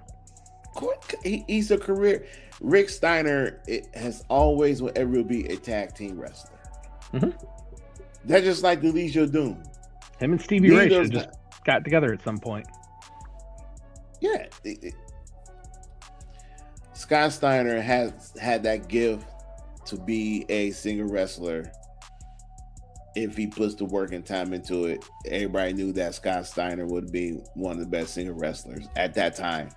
He's a career. Rick Steiner has always, will be a tag team wrestler. Mm-hmm. That's just like the Legion of Doom. Him and Stevie Ray should just got together at some point. Yeah. Scott Steiner has had that gift to be a single wrestler. If he puts the work and time into it, everybody knew that Scott Steiner would be one of the best single wrestlers at that time.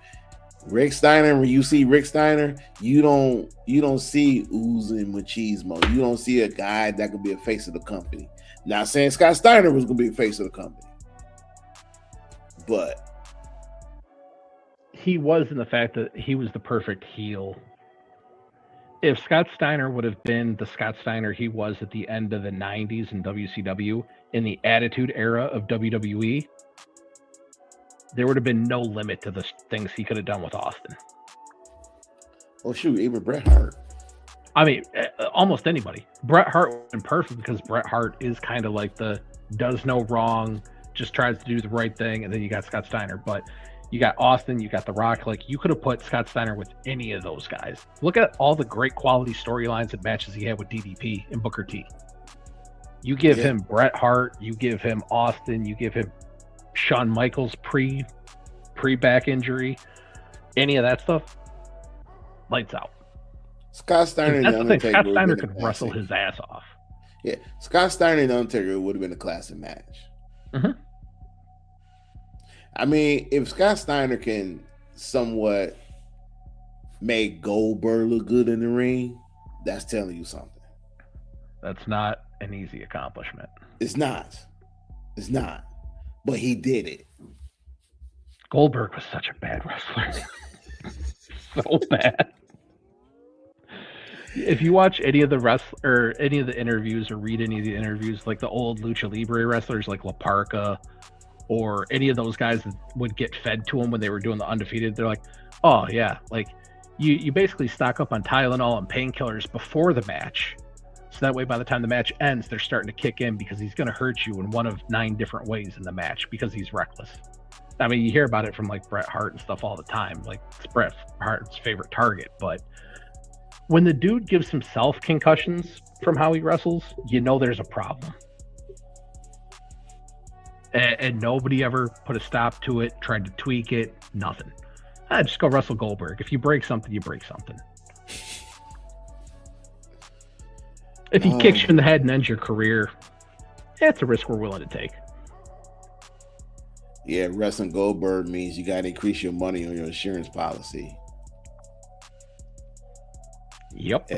Rick Steiner, when you see Rick Steiner, you don't see oozing machismo. You don't see a guy that could be a face of the company. Not saying Scott Steiner was going to be a face of the company, but he was in the fact that he was the perfect heel. If Scott Steiner would have been the Scott Steiner he was at the end of the 90s in WCW, in the Attitude Era of WWE, there would have been no limit to the things he could have done with Austin. Oh, shoot, even Bret Hart. I mean, almost anybody. Bret Hart was perfect because Bret Hart is kind of like the does no wrong, just tries to do the right thing, and then you got Scott Steiner. But you got Austin, you got The Rock. Like, you could have put Scott Steiner with any of those guys. Look at all the great quality storylines and matches he had with DDP and Booker T. You give him Bret Hart, you give him Austin, you give him Shawn Michaels pre-back injury, any of that stuff, lights out. Scott Steiner and Undertaker. Scott Steiner could wrestle his ass off. Yeah, Scott Steiner and Undertaker would have been a classic match. Mm-hmm. I mean, if Scott Steiner can somewhat make Goldberg look good in the ring, that's telling you something. That's not an easy accomplishment. It's not. But he did it. Goldberg was such a bad wrestler. So bad. If you watch any of the interviews or read any of the interviews, like the old Lucha Libre wrestlers like La Parka or any of those guys that would get fed to them when they were doing the Undefeated, they're like, oh yeah, like you basically stock up on Tylenol and painkillers before the match. So that way by the time the match ends, they're starting to kick in because he's going to hurt you in one of 9 different ways in the match because he's reckless. I mean, you hear about it from like Bret Hart and stuff all the time. Like, it's Bret Hart's favorite target. But when the dude gives himself concussions from how he wrestles, you know there's a problem. And nobody ever put a stop to it, tried to tweak it, nothing. Just go wrestle Goldberg. If you break something, you break something. If he kicks you in the head and ends your career, it's a risk we're willing to take. Yeah, wrestling Goldberg means you got to increase your money on your insurance policy. Yep.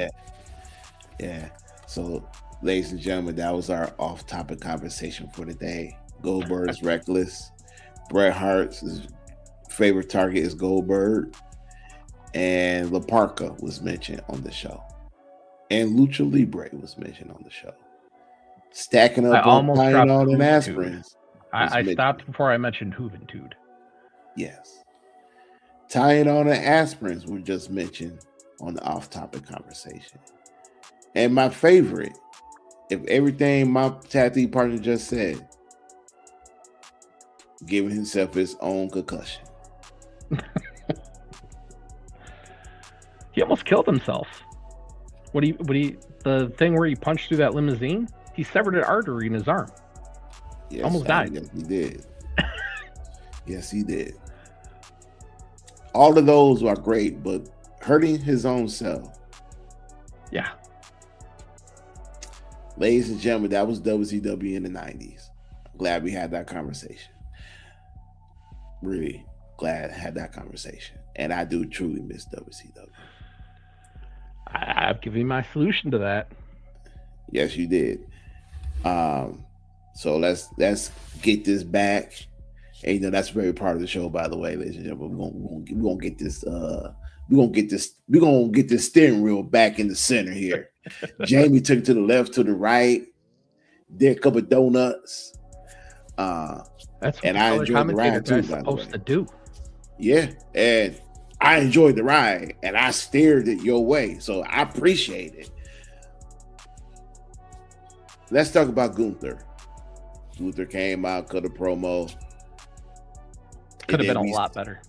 Yeah. So, ladies and gentlemen, that was our off-topic conversation for today. Goldberg's reckless. Bret Hart's favorite target is Goldberg. And La Parka was mentioned on the show. And Lucha Libre was mentioned on the show. Stacking up on Tylenol and aspirins. I stopped before I mentioned Juventud. Yes. Tylenol and aspirins were just mentioned on the off-topic conversation. And my favorite, if everything my tag team partner just said, giving himself his own concussion. He almost killed himself. The thing where he punched through that limousine, He severed an artery in his arm. Yes, Almost died. Yes, he did. Yes, he did. All of those are great, but hurting his own self. Yeah. Ladies and gentlemen, that was WCW in the 90s. Glad we had that conversation. Really glad I had that conversation. And I do truly miss WCW. I've given you my solution to that. Yes, you did. So let's get this back. And you know that's very part of the show, by the way, ladies and gentlemen. We're gonna get this steering wheel back in the center here. Jamie took it to the left, to the right, did a couple of donuts. That's what and I enjoyed the ride too, by the way. Supposed to do. Yeah, and I enjoyed the ride, and I steered it your way, so I appreciate it. Let's talk about Gunther. Gunther came out, cut a promo. Could have been a lot better.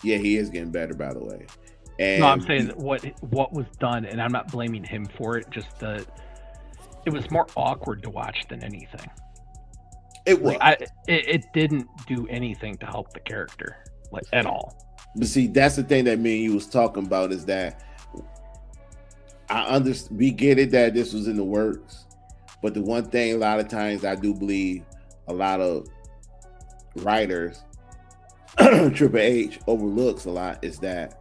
Yeah, he is getting better, by the way. And no, I'm saying what was done, and I'm not blaming him for it. Just it was more awkward to watch than anything. It was. It didn't do anything to help the character, like at all. But see, that's the thing that me and you was talking about is that we get it that this was in the works, but the one thing a lot of times I do believe a lot of writers Triple H overlooks a lot is that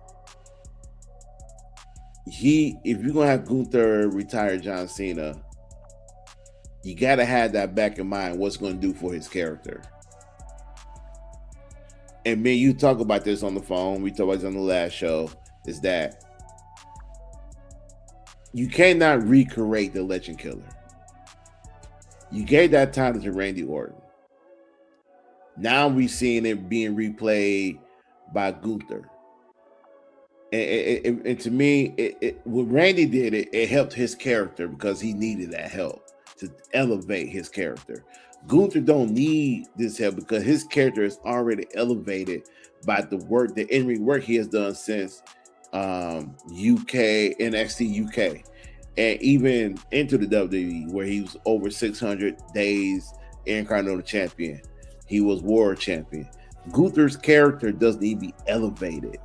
if you're gonna have Gunther retire John Cena, you gotta have that back in mind what's gonna do for his character. And me, you talk about this on the phone. We talked about this on the last show. Is that you cannot recreate the Legend Killer. You gave that title to Randy Orton. Now we're seeing it being replayed by Gunther. And to me, when Randy did it, it helped his character because he needed that help to elevate his character. Gunther don't need this help because his character is already elevated by the work, the in-ring work he has done since NXT UK, and even into the WWE, where he was over 600 days Intercontinental Champion. He was World Champion. Gunther's character doesn't need to be elevated.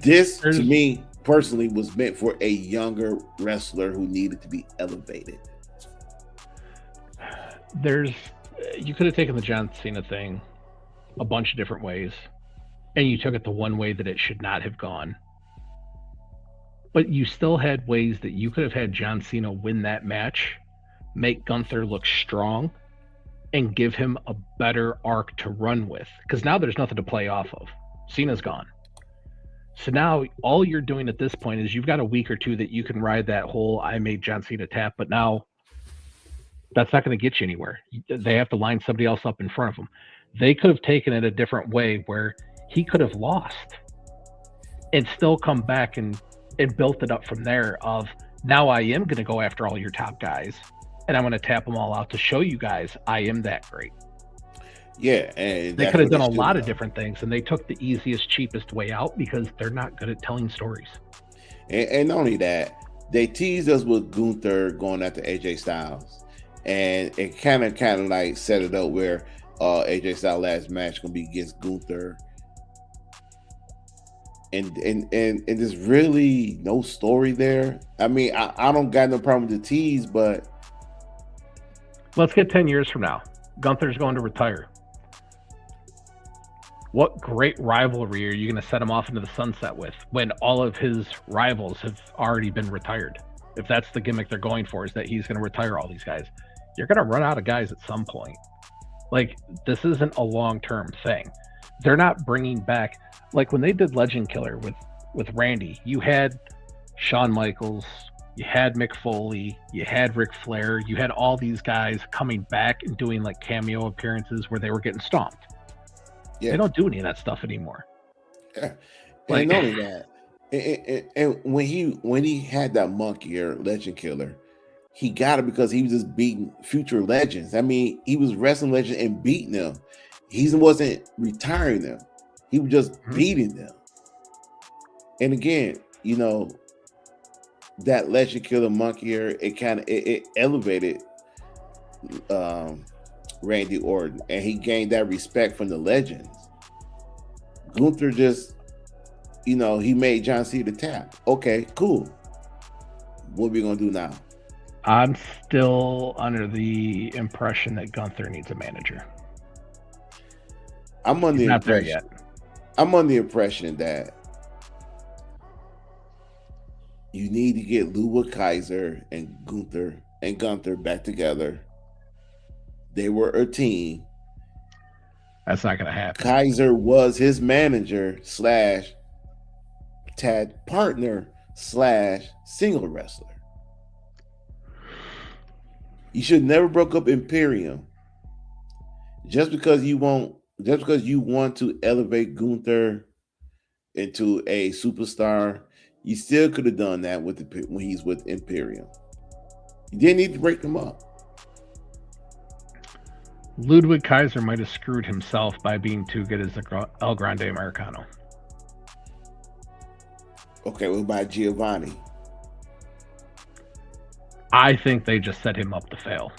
This, to me, personally, was meant for a younger wrestler who needed to be elevated. You could have taken the John Cena thing a bunch of different ways, and you took it the one way that it should not have gone. But you still had ways that you could have had John Cena win that match, make Gunther look strong, and give him a better arc to run with. Because now there's nothing to play off of. Cena's gone. So now all you're doing at this point is you've got a week or two that you can ride that whole I made John Cena tap, but now that's not going to get you anywhere. They have to line somebody else up in front of them. They could have taken it a different way where he could have lost and still come back and built it up from there of now I am going to go after all your top guys and I'm going to tap them all out to show you guys I am that great. Yeah, and they could have done a lot of different things, and they took the easiest, cheapest way out because they're not good at telling stories. And not only that, they teased us with Gunther going after AJ Styles, and it kind of like set it up where AJ Styles' last match gonna be against Gunther, and there's really no story there. I mean, I don't got no problem with the tease, but let's get 10 years from now. Gunther's going to retire. What great rivalry are you going to set him off into the sunset with when all of his rivals have already been retired? If that's the gimmick they're going for, is that he's going to retire all these guys, you're going to run out of guys at some point. Like, this isn't a long-term thing. They're not bringing back, like when they did Legend Killer with Randy, you had Shawn Michaels, you had Mick Foley, you had Ric Flair, you had all these guys coming back and doing like cameo appearances where they were getting stomped. Yeah. They don't do any of that stuff anymore. Yeah. Like, and not only that, and when he had that monkey or Legend Killer, he got it because he was just beating future legends. I mean, he was wrestling legends and beating them. He wasn't retiring them. He was just beating them. And again, you know, that Legend Killer Monkey here, it elevated Randy Orton, and he gained that respect from the legends. Gunther just, he made John Cena tap. Okay, cool. What are we gonna do now? I'm still under the impression that Gunther needs a manager. I'm under He's the not there impression. yet. I'm under the impression that you need to get Ludwig Kaiser and Gunther back together. They were a team. That's not going to happen. Kaiser was his manager / tag partner / single wrestler. You should never broke up Imperium just because you want to elevate Gunther into a superstar. You still could have done that when he's with Imperium. You didn't need to break them up. Ludwig Kaiser might have screwed himself by being too good as the El Grande Americano. Okay, what about Giovanni? I think they just set him up to fail.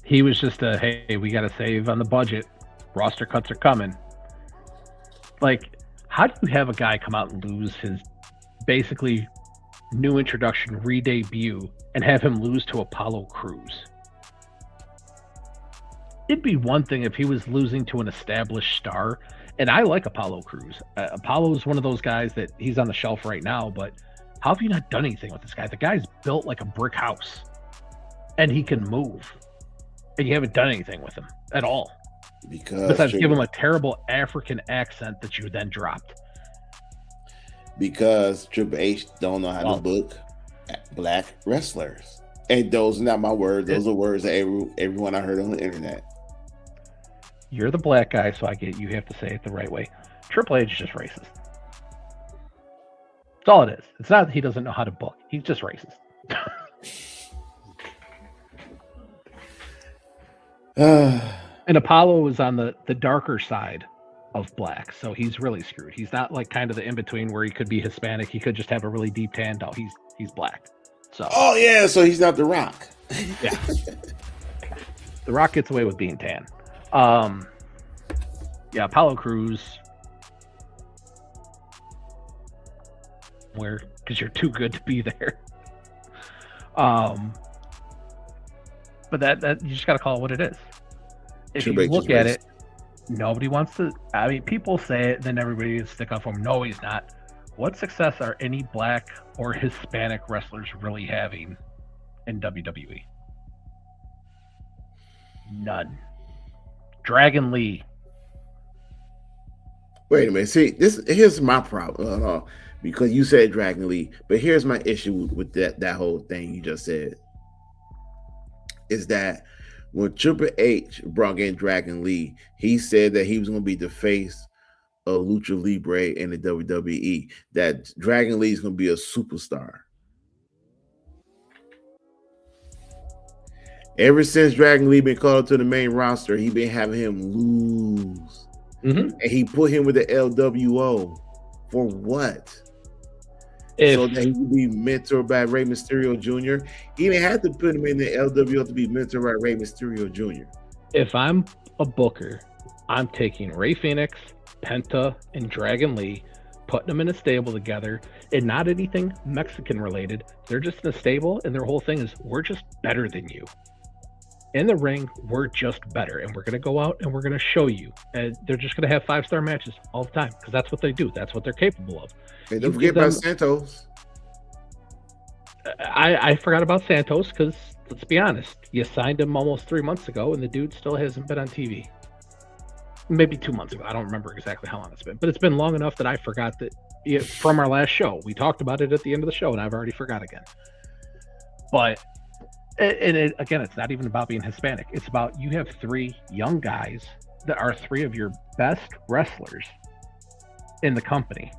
He was just hey, we got to save on the budget. Roster cuts are coming. Like, how do you have a guy come out and lose his basically new introduction, re-debut, and have him lose to Apollo Crews? It'd be one thing if he was losing to an established star, and I like Apollo Crews. Apollo's one of those guys that he's on the shelf right now, but how have you not done anything with this guy? The guy's built like a brick house, and he can move, and you haven't done anything with him at all. Besides give him a terrible African accent that you then dropped. Because Triple H don't know how to book black wrestlers. And those are not my words. Those are words that everyone I heard on the internet. You're the black guy, so I get you have to say it the right way. Triple H is just racist. That's all it is. It's not that he doesn't know how to book. He's just racist. And Apollo is on the darker side of black, so he's really screwed. He's not like kind of the in-between where he could be Hispanic. He could just have a really deep tan. No, he's black. So so he's not The Rock. Yeah. The Rock gets away with being tan. Apollo Crews. Where? Because you're too good to be there. But that you just got to call it what it is. If you look at it, nobody wants to. I mean, people say it, then everybody will stick up for him. No, he's not. What success are any black or Hispanic wrestlers really having in WWE? None. Dragon Lee. Wait a minute. See, here's my problem. Because you said Dragon Lee, but here's my issue with that whole thing you just said. Is that when Triple H brought in Dragon Lee, he said that he was going to be the face of Lucha Libre in the WWE, that Dragon Lee is going to be a superstar. Ever since Dragon Lee been called to the main roster, he been having him lose. Mm-hmm. And he put him with the LWO. For what? So that he would be mentored by Rey Mysterio Jr. He didn't have to put him in the LWO to be mentored by Rey Mysterio Jr. If I'm a booker, I'm taking Rey Fenix, Penta, and Dragon Lee, putting them in a stable together, and not anything Mexican related. They're just in a stable, and their whole thing is, we're just better than you. In the ring, we're just better, and we're going to go out and we're going to show you. And they're just going to have 5-star matches all the time, because that's what they do. That's what they're capable of. Hey, don't forget about Santos. I forgot about Santos because, let's be honest, you signed him almost 3 months ago, and the dude still hasn't been on TV. Maybe 2 months ago. I don't remember exactly how long it's been, but it's been long enough that I forgot that from our last show. We talked about it at the end of the show, and I've already forgot again. But again, it's not even about being Hispanic. It's about you have 3 young guys that are 3 of your best wrestlers in the company.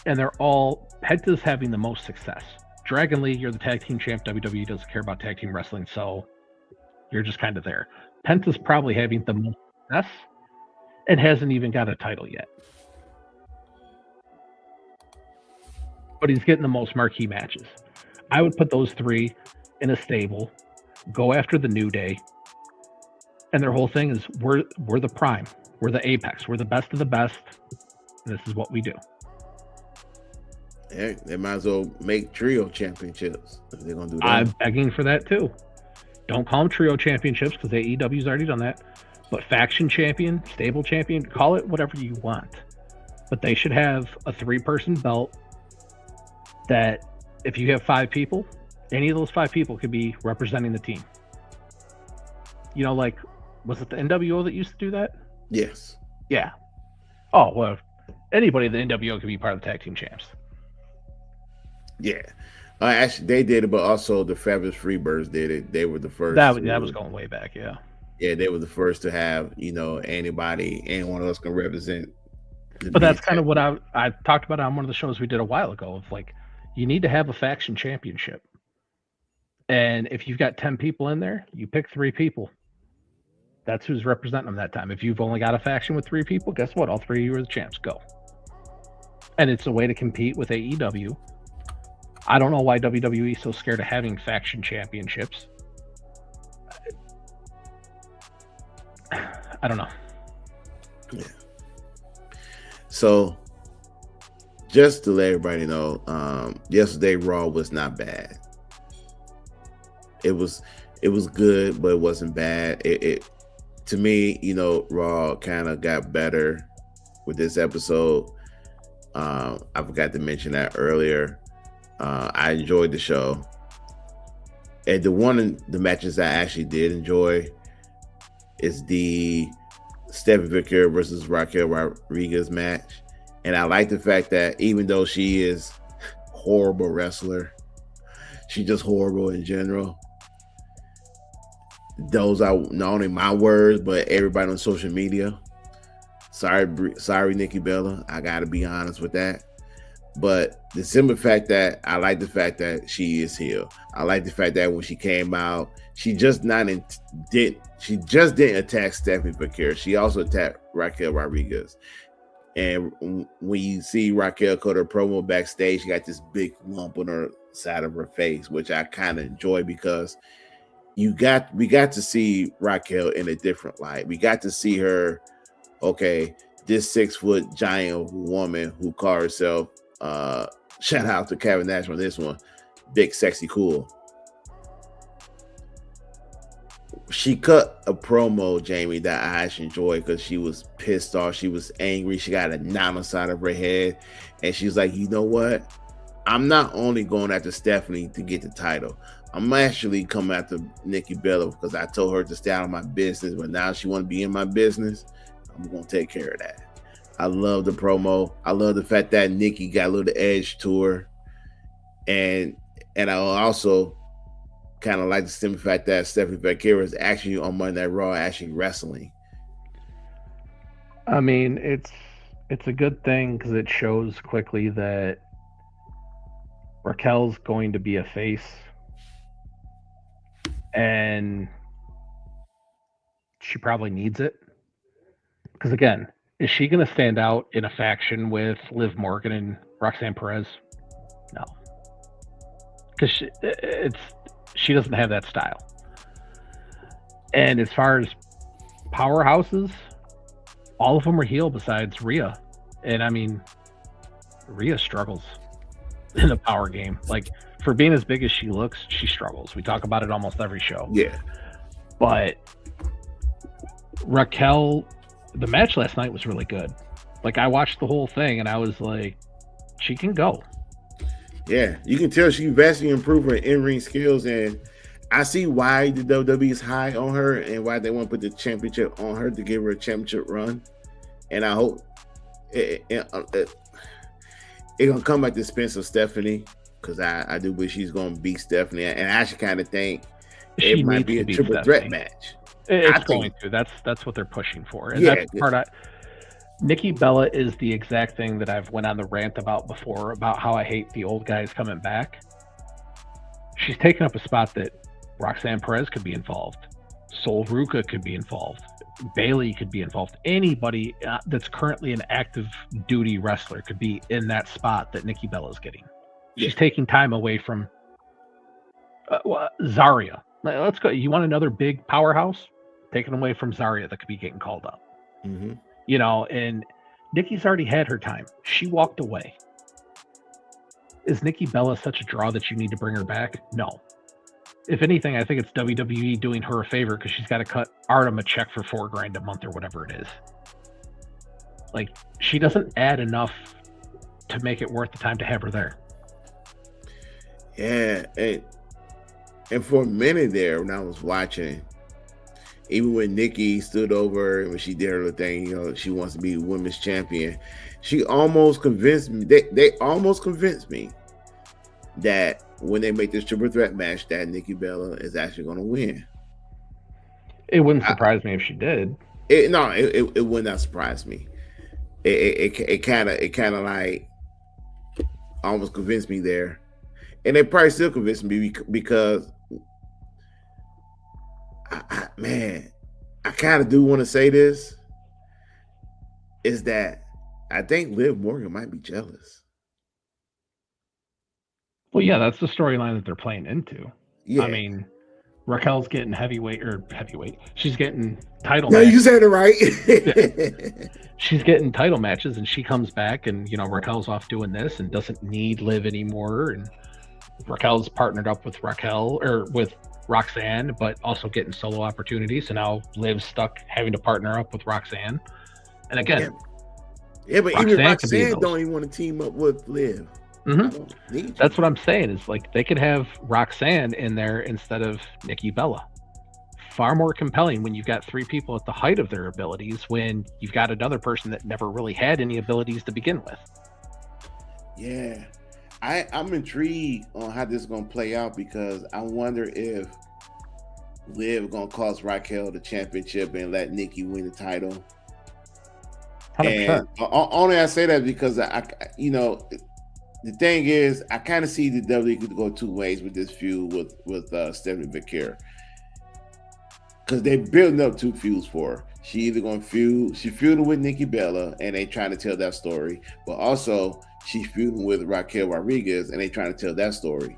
And they're all, Penta's having the most success. Dragon Lee, you're the tag team champ. WWE doesn't care about tag team wrestling, so you're just kind of there. Penta's probably having the most success and hasn't even got a title yet. but he's getting the most marquee matches. I would put those three in a stable, go after the New Day, and their whole thing is we're the prime, we're the apex, we're the best of the best. And this is what we do. Heck, they might as well make trio championships if they're gonna do that. I'm begging for that too. Don't call them trio championships because AEW's already done that. But faction champion, stable champion, call it whatever you want. But they should have a 3-person belt that if you have 5 people, any of those 5 people could be representing the team. You know, like, was it the NWO that used to do that? Yes. Yeah. Oh, well, anybody in the NWO could be part of the tag team champs. Yeah. Actually, they did it, but also the Fabulous Freebirds did it. They were the first. That was going way back, yeah. Yeah, they were the first to have, anybody, and one of us can represent. But that's kind of what I talked about on one of the shows we did a while ago. Of like, you need to have a faction championship. And if you've got 10 people in there, you pick 3 people. That's who's representing them that time. If you've only got a faction with 3 people, guess what? All 3 of you are the champs. Go. And it's a way to compete with AEW. I don't know why WWE is so scared of having faction championships. I don't know. Yeah. So, just to let everybody know, yesterday Raw was not bad. It was good, but it wasn't bad. It to me, Raw kind of got better with this episode. I forgot to mention that earlier. I enjoyed the show, and the matches I actually did enjoy is the Stephanie McMahon versus Raquel Rodriguez match. And I like the fact that even though she is a horrible wrestler, she's just horrible in general. Those are not only my words, but everybody on social media. Sorry, Nikki Bella. I gotta be honest with that. But the simple fact that I like the fact that she is here. I like the fact that when she came out, she just didn't attack Stephanie McMahon. She also attacked Raquel Rodriguez. And when you see Raquel cut her promo backstage, she got this big lump on her side of her face, which I kind of enjoy because we got to see Raquel in a different light. We got to see her, okay, this 6-foot giant woman who called herself, shout out to Kevin Nash on this one, Big Sexy Cool. She cut a promo, Jamie, that I actually enjoyed because she was pissed off. She was angry. She got a knot on the side of her head. And she's like, you know what? I'm not only going after Stephanie to get the title. I'm actually coming after Nikki Bella because I told her to stay out of my business. But now she want to be in my business. I'm going to take care of that. I love the promo. I love the fact that Nikki got a little edge to her. And I also kind of like the simple fact that Stephanie McMahon is actually on Monday Night Raw, actually wrestling. I mean, it's a good thing because it shows quickly that Raquel's going to be a face, and she probably needs it. Because again, is she going to stand out in a faction with Liv Morgan and Roxanne Perez? No, because she doesn't have that style. And as far as powerhouses, all of them are heel besides Rhea. And I mean, Rhea struggles in the power game. Like, for being as big as she looks, she struggles. We talk about it almost every show. Yeah. But Raquel, the match last night was really good. Like, I watched the whole thing and I was like, she can go. Yeah, you can tell she vastly improved her in-ring skills, and I see why the WWE is high on her and why they want to put the championship on her to give her a championship run. And I hope it's gonna come at the expense of Stephanie, because I do wish she's gonna beat Stephanie, and I actually kind of think it might be a triple threat match. It's going to. That's what they're pushing for, and that's the part. Nikki Bella is the exact thing that I've went on the rant about before, about how I hate the old guys coming back. She's taken up a spot that Roxanne Perez could be involved. Sol Ruca could be involved. Bailey could be involved. Anybody that's currently an active duty wrestler could be in that spot that Nikki Bella's getting. She's taking time away from Zarya. Let's go. You want another big powerhouse? Taken away from Zarya that could be getting called up. Mm-hmm. You know, and Nikki's already had her time. She walked away. Is Nikki Bella such a draw that you need to bring her back? No. If anything, I think it's WWE doing her a favor because she's got to cut Artem a check for $4,000 a month or whatever it is. Like, she doesn't add enough to make it worth the time to have her there. Yeah, and for a minute there when I was watching, even when Nikki stood over and when she did her thing, you know, she wants to be women's champion, she almost convinced me, they almost convinced me that when they make this triple threat match that Nikki Bella is actually going to win. It wouldn't surprise me if she did. It would not surprise me. It kind of like almost convinced me there. And they probably still convinced me because I kind of do want to say this, is that I think Liv Morgan might be jealous. Well, yeah, that's the storyline that they're playing into. Yeah. I mean, Raquel's getting heavyweight. She's getting title matches. You said it right. Yeah. She's getting title matches, and she comes back, and, you know, Raquel's off doing this and doesn't need Liv anymore. And Raquel's partnered up with Roxanne, but also getting solo opportunities. So now Liv's stuck having to partner up with Roxanne. And again, but Roxanne even Roxanne don't even want to team up with Liv. Mm-hmm. That's what I'm saying, is like they could have Roxanne in there instead of Nikki Bella. Far more compelling when you've got three people at the height of their abilities, when you've got another person that never really had any abilities to begin with. Yeah. I'm intrigued on how this is going to play out, because I wonder if Liv going to cost Raquel the championship and let Nikki win the title. 100%. And only I say that because the thing is, I kind of see the WWE could go two ways with this feud with Stephanie McCare, because they're building up two feuds for her. She either going to feuded with Nikki Bella and they trying to tell that story, but also she's feuding with Raquel Rodriguez and they trying to tell that story.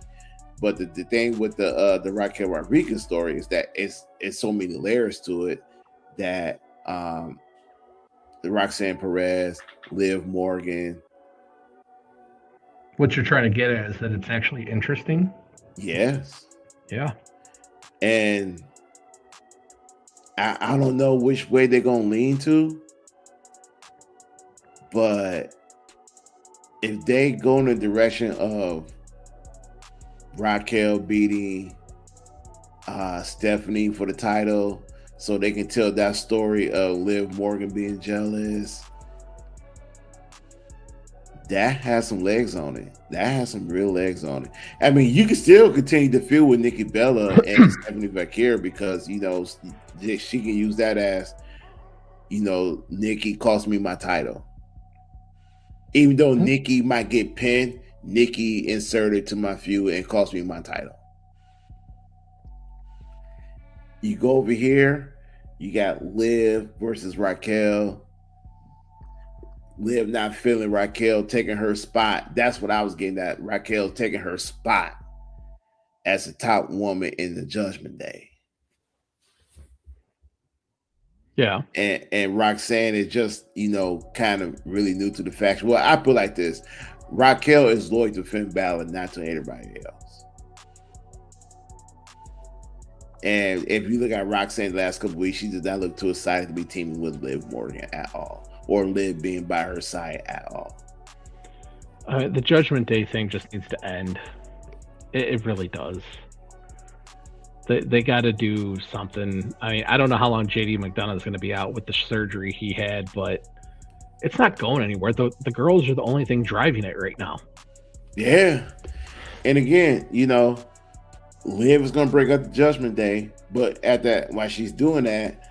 But the thing with the Raquel Rodriguez story is that it's so many layers to it that the Roxanne Perez, Liv Morgan. What you're trying to get at is that it's actually interesting. Yes. Yeah. And I don't know which way they're gonna lean to, but if they go in the direction of Raquel beating Stephanie for the title, so they can tell that story of Liv Morgan being jealous, that has some legs on it. That has some real legs on it. I mean, you can still continue to feud with Nikki Bella and Stephanie Bakir, because, you know, she can use that as, you know, Nikki cost me my title. Even though Nikki might get pinned, Nikki inserted to my feud and cost me my title. You go over here, you got Liv versus Raquel. Liv not feeling Raquel taking her spot. That's what I was getting at. Raquel taking her spot as the top woman in the Judgment Day. Yeah. And Roxanne is just, you know, kind of really new to the faction. Well, I put it like this. Raquel is loyal to Finn Balor, not to anybody else. And if you look at Roxanne the last couple of weeks, she does not look too excited to be teaming with Liv Morgan at all, or Liv being by her side at all. The Judgment Day thing just needs to end. It really does. They got to do something. I mean, I don't know how long JD McDonough is going to be out with the surgery he had, but it's not going anywhere. The girls are the only thing driving it right now. Yeah. And again, you know, Liv is going to break up the Judgment Day, but at that, while she's doing that,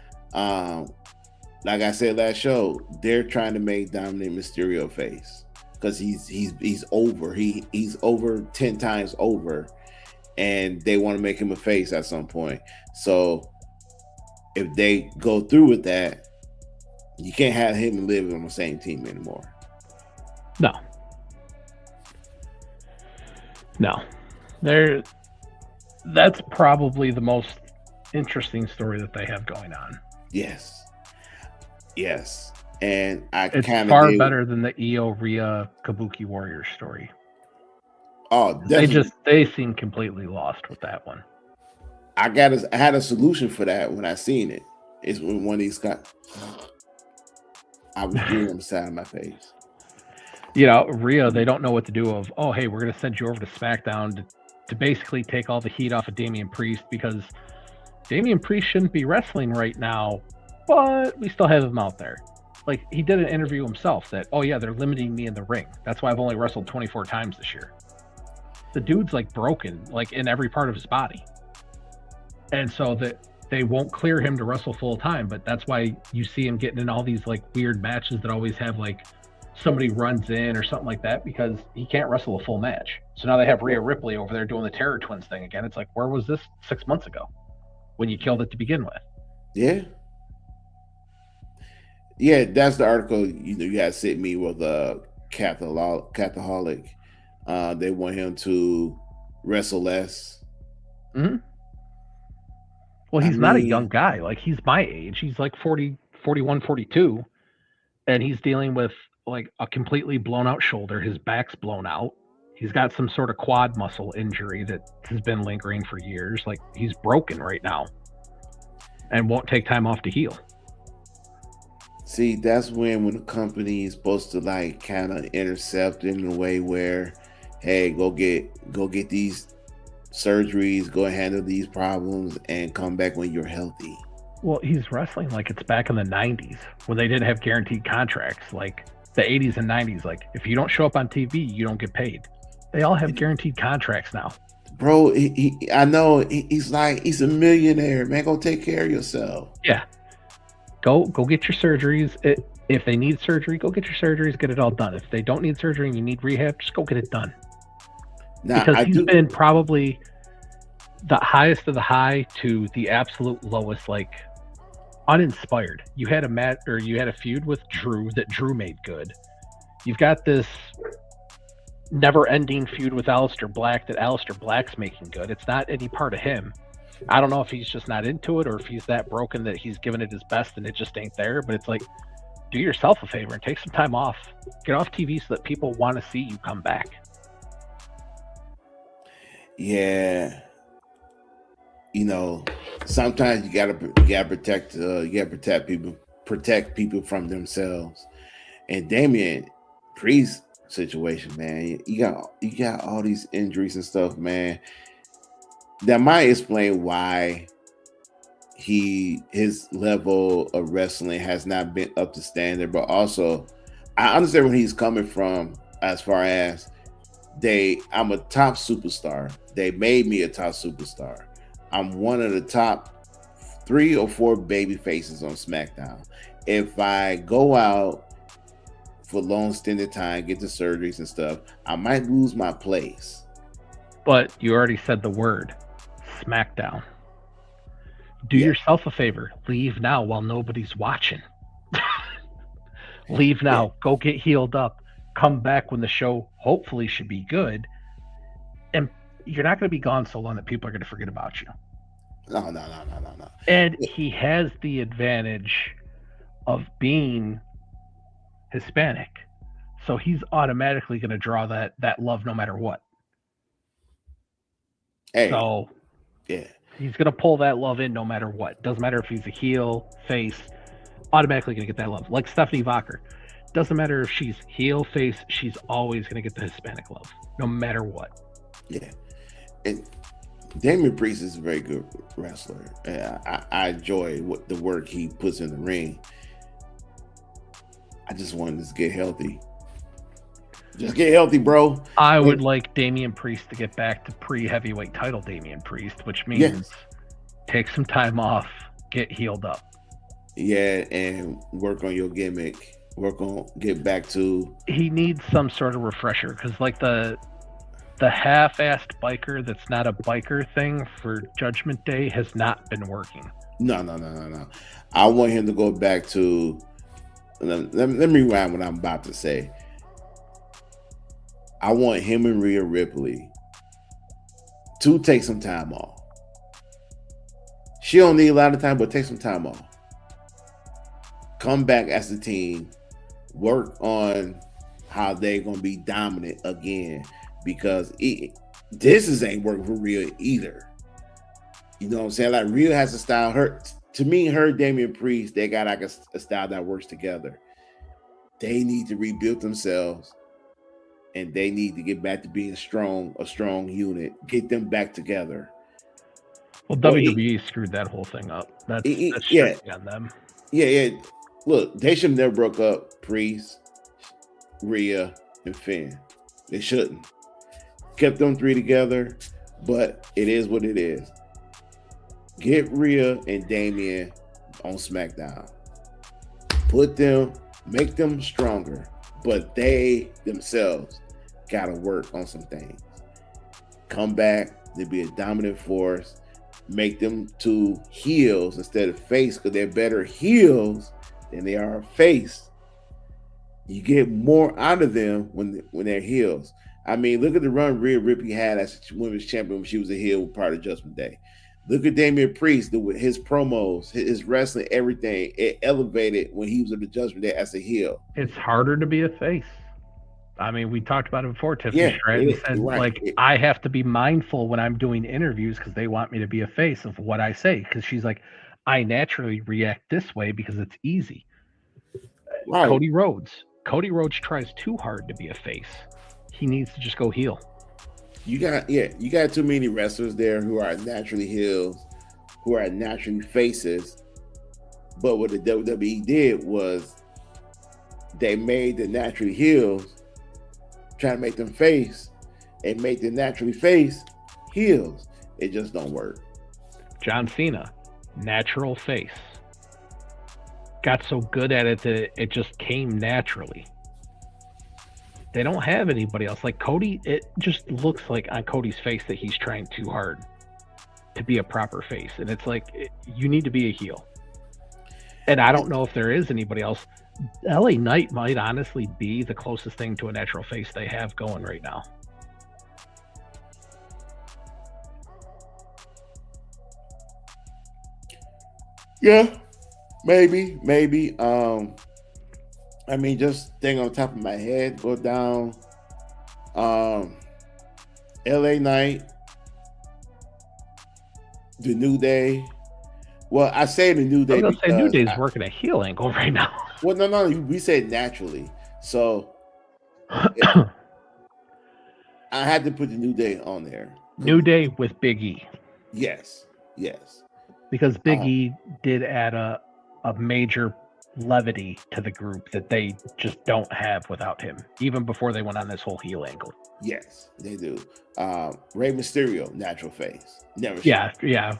like I said last show, they're trying to make Dominic Mysterio face, because he's over. He's over 10 times over, and they want to make him a face at some point. So if they go through with that, you can't have him and Liv on the same team anymore. No. No, there. That's probably the most interesting story that they have going on. Yes, and I It's kind of far gave. better than the Io Rhea Kabuki Warrior story. Oh, definitely. They seem completely lost with that one. I had a solution for that when I seen it. It's when one of these got. I was dreaming on the side of my face. Rhea, they don't know what to do of, oh, hey, we're going to send you over to SmackDown to basically take all the heat off of Damian Priest because Damian Priest shouldn't be wrestling right now, but we still have him out there. Like, he did an interview himself that, oh, yeah, they're limiting me in the ring. That's why I've only wrestled 24 times this year. The dude's, like, broken, like, in every part of his body. And so that they won't clear him to wrestle full time, but that's why you see him getting in all these, like, weird matches that always have, like, somebody runs in or something like that because he can't wrestle a full match. So now they have Rhea Ripley over there doing the Terror Twins thing again. It's like, where was this 6 months ago when you killed it to begin with? Yeah, that's the article. You guys sent me with Catholic. They want him to wrestle less. Mm-hmm. Well, he's not a young guy. Like, he's my age. He's like 40, 41, 42. And he's dealing with like a completely blown out shoulder. His back's blown out. He's got some sort of quad muscle injury that has been lingering for years. Like, he's broken right now and won't take time off to heal. See, that's when the company is supposed to like kind of intercept in a way where, hey, go get these surgeries, go handle these problems, and come back when you're healthy. Well, he's wrestling like it's back in the 90s when they didn't have guaranteed contracts. Like the 80s and 90s, like if you don't show up on TV, you don't get paid. They all have guaranteed contracts now. Bro, I know he's a millionaire, man. Go take care of yourself. Yeah. Go get your surgeries. If they need surgery, go get your surgeries, get it all done. If they don't need surgery and you need rehab, just go get it done. Now, because he's been probably the highest of the high to the absolute lowest, like uninspired. You had a feud with Drew that Drew made good. You've got this never-ending feud with Aleister Black that Aleister Black's making good. It's not any part of him. I don't know if he's just not into it or if he's that broken that he's given it his best and it just ain't there. But it's like, do yourself a favor and take some time off. Get off TV so that people want to see you come back. Yeah. Sometimes you gotta protect people from themselves. And Damian Priest situation, man, you got all these injuries and stuff, man. That might explain why his level of wrestling has not been up to standard, but also I understand where he's coming from as far as I'm a top superstar. They made me a top superstar. I'm one of the top 3 or 4 baby faces on SmackDown. If I go out for long extended time, get the surgeries and stuff, I might lose my place. But you already said the word, SmackDown. Do yourself a favor. Leave now while nobody's watching. Leave now. Yeah. Go get healed up. Come back when the show hopefully should be good. And you're not going to be gone so long that people are going to forget about you. No. And he has the advantage of being Hispanic. So he's automatically going to draw that love no matter what. Hey, so yeah, he's going to pull that love in no matter what. Doesn't matter if he's a heel, face, automatically going to get that love. Like Stephanie Vacher. Doesn't matter if she's heel, face, she's always going to get the Hispanic love, no matter what. Yeah. And Damian Priest is a very good wrestler. I enjoy the work he puts in the ring. I just wanted to get healthy. Just get healthy, bro. I would like Damian Priest to get back to pre-heavyweight title Damian Priest, which means take some time off, get healed up. Yeah, and work on your gimmick. Get back to. He needs some sort of refresher because, like the half-assed biker that's not a biker thing for Judgment Day has not been working. No. I want him to go back to. Let me rewind what I'm about to say. I want him and Rhea Ripley to take some time off. She don't need a lot of time, but take some time off. Come back as a team, work on how they're gonna be dominant again, because this ain't working for Rhea either. You know what I'm saying? Like, Rhea has a style. To me, Damian Priest, they got like a style that works together. They need to rebuild themselves, and they need to get back to being a strong unit. Get them back together. Well, WWE screwed that whole thing up. That's strictly on them. Yeah. Look, they should have never broke up Priest, Rhea, and Finn. They shouldn't. Kept them three together, but it is what it is. Get Rhea and Damian on SmackDown. Make them stronger, but they themselves got to work on some things. Come back to be a dominant force. Make them two heels instead of face, because they're better heels than they are face. You get more out of them when they're heels. I mean, look at the run Rhea Ripley had as women's champion when she was a heel part of Judgment Day. Look at Damian Priest with his promos, his wrestling, everything. It elevated when he was in the Judgment Day as a heel. It's harder to be a face. I mean, we talked about it before. Tiffany Stratton said, I have to be mindful when I'm doing interviews because they want me to be a face of what I say. Because she's like, I naturally react this way because it's easy. Right. Cody Rhodes tries too hard to be a face. He needs to just go heel. You got too many wrestlers there who are naturally heels, who are naturally faces. But what the WWE did was they made the naturally heels, trying to make them face, and make the naturally face heels. It just don't work. John Cena, natural face. Got so good at it that it just came naturally. They don't have anybody else. Like Cody, it just looks like on Cody's face that he's trying too hard to be a proper face. And it's like, you need to be a heel. And I don't know if there is anybody else. LA Knight might honestly be the closest thing to a natural face they have going right now. Yeah, maybe. I mean, just thing on top of my head, go down. LA Knight, the New Day. Well, I say the New Day. I was gonna say New Day's working a heel angle right now. Well, no, we said naturally. So I had to put the New Day on there. New Day with Big E. Yes. Because Big E did add a major levity to the group that they just don't have without him, even before they went on this whole heel angle. Yes, they do. Rey Mysterio, natural face. Never. Yeah.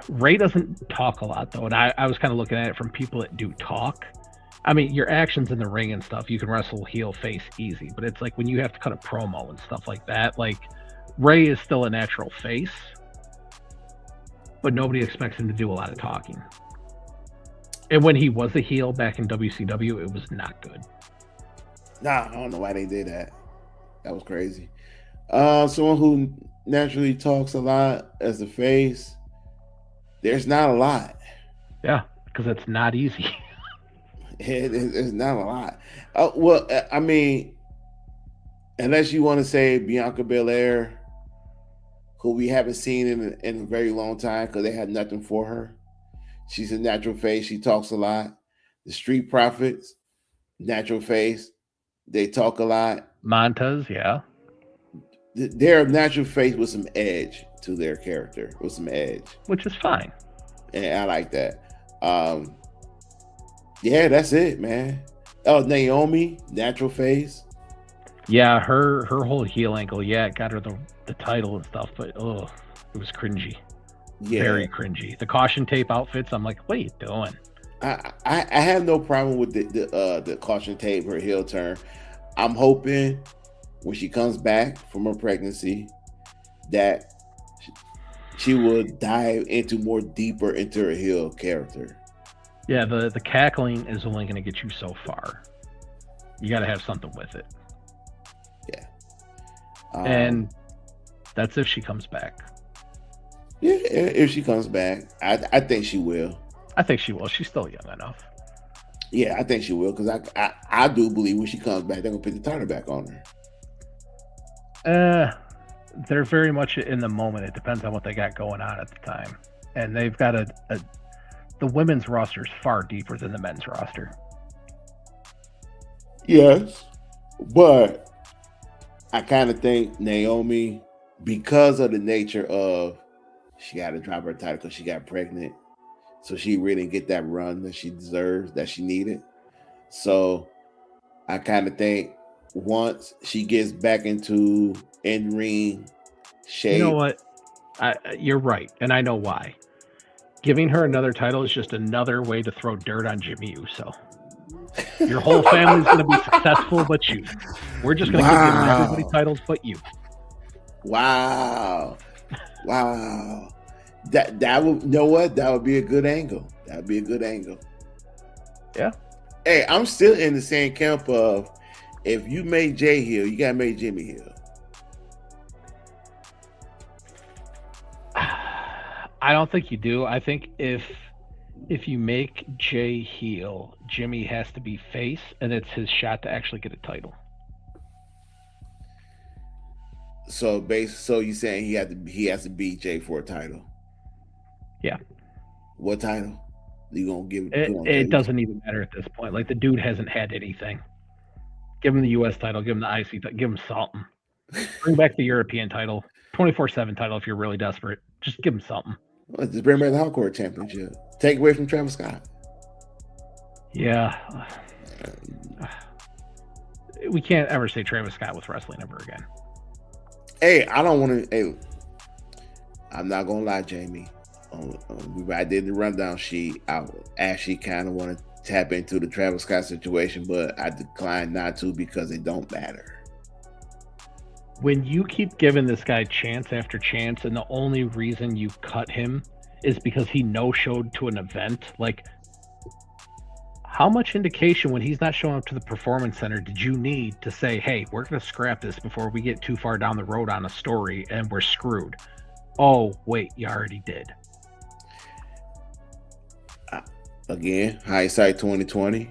Ray doesn't talk a lot though, and I was kind of looking at it from people that do talk. I mean, your actions in the ring and stuff, you can wrestle heel face easy, but it's like when you have to cut a promo and stuff like that, like Ray is still a natural face, but nobody expects him to do a lot of talking. And when he was a heel back in WCW, it was not good. Nah, I don't know why they did that. That was crazy. Someone who naturally talks a lot as a face, there's not a lot. Yeah, because it's not easy. It's not a lot. Well, I mean, unless you want to say Bianca Belair, who we haven't seen in a very long time because they had nothing for her. She's a natural face. She talks a lot. The Street Profits, natural face. They talk a lot. Montez, yeah. They're a natural face with some edge to their character, with some edge. Which is fine. And I like that. Yeah, that's it, man. Oh, Naomi, natural face. Yeah, her whole heel angle, it got her the title and stuff, but it was cringy. Yeah. Very cringy. The caution tape outfits, I'm like, what are you doing? I have no problem with the caution tape, her heel turn. I'm hoping when she comes back from her pregnancy that she will dive more deeper into her heel character. Yeah, the cackling is only going to get you so far. You got to have something with it. Yeah. And That's if she comes back. Yeah, if she comes back, I think she will. I think she will. She's still young enough. Yeah, I think she will because I do believe when she comes back, they're gonna put the title back on her. They're very much in the moment. It depends on what they got going on at the time, and they've got the women's roster is far deeper than the men's roster. Yes, but I kind of think Naomi, because of the nature of she got to drop her title because she got pregnant, so she really didn't get that run that she deserves, that she needed. So I kind of think once she gets back into in-ring shape, you know what? You're right, and I know why. Giving her another title is just another way to throw dirt on Jimmy Uso. Your whole family's going to be successful, but you. We're just going to keep giving everybody titles, but you. Wow. That would, you know what? That would be a good angle. That would be a good angle. Yeah. Hey, I'm still in the same camp of if you made Jay heel, you gotta make Jimmy heel. I don't think you do. I think if you make Jay heel, Jimmy has to be face, and it's his shot to actually get a title. So you saying he has to beat Jay for a title? Yeah. What title? You gonna give it doesn't even matter at this point. Like, the dude hasn't had anything. Give him the U.S. title. Give him the IC title. Give him something. Bring back the European title. 24/7 title if you're really desperate. Just give him something. Well, just bring back the Hardcore Championship. Take away from Travis Scott. Yeah. We can't ever say Travis Scott with wrestling ever again. Hey, I don't want to. Hey, I'm not gonna lie, Jamie. I did the rundown sheet. I actually kind of want to tap into the Travis Scott situation, but I declined not to because it don't matter. When you keep giving this guy chance after chance, and the only reason you cut him is because he no-showed to an event, like, how much indication when he's not showing up to the Performance Center did you need to say, hey, we're going to scrap this before we get too far down the road on a story and we're screwed? Oh, wait, you already did. Again, hindsight 2020.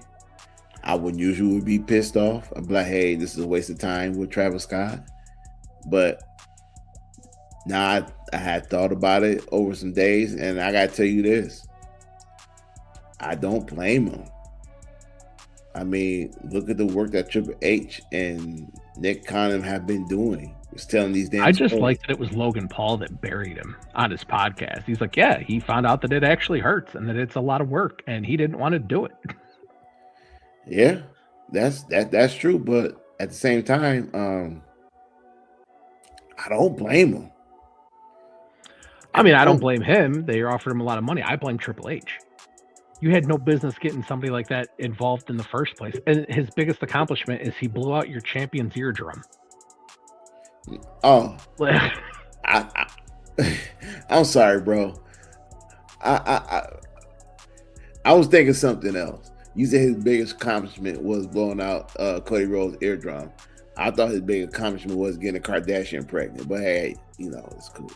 I would usually be pissed off. I'd be like, hey, this is a waste of time with Travis Scott. But now I had thought about it over some days, and I got to tell you this. I don't blame him. I mean, look at the work that Triple H and Nick Khan have been doing. It's telling these damn I just stories. like that it was Logan Paul that buried him on his podcast. He's like, yeah, he found out that it actually hurts and that it's a lot of work, and he didn't want to do it. Yeah, that's true. But at the same time, I don't blame him. I mean, I don't blame him. They offered him a lot of money. I blame Triple H. You had no business getting somebody like that involved in the first place. And his biggest accomplishment is he blew out your champion's eardrum. Oh, I'm sorry, bro. I was thinking something else. You said his biggest accomplishment was blowing out Cody Rhodes' eardrum. I thought his big accomplishment was getting a Kardashian pregnant. But hey, it's cool.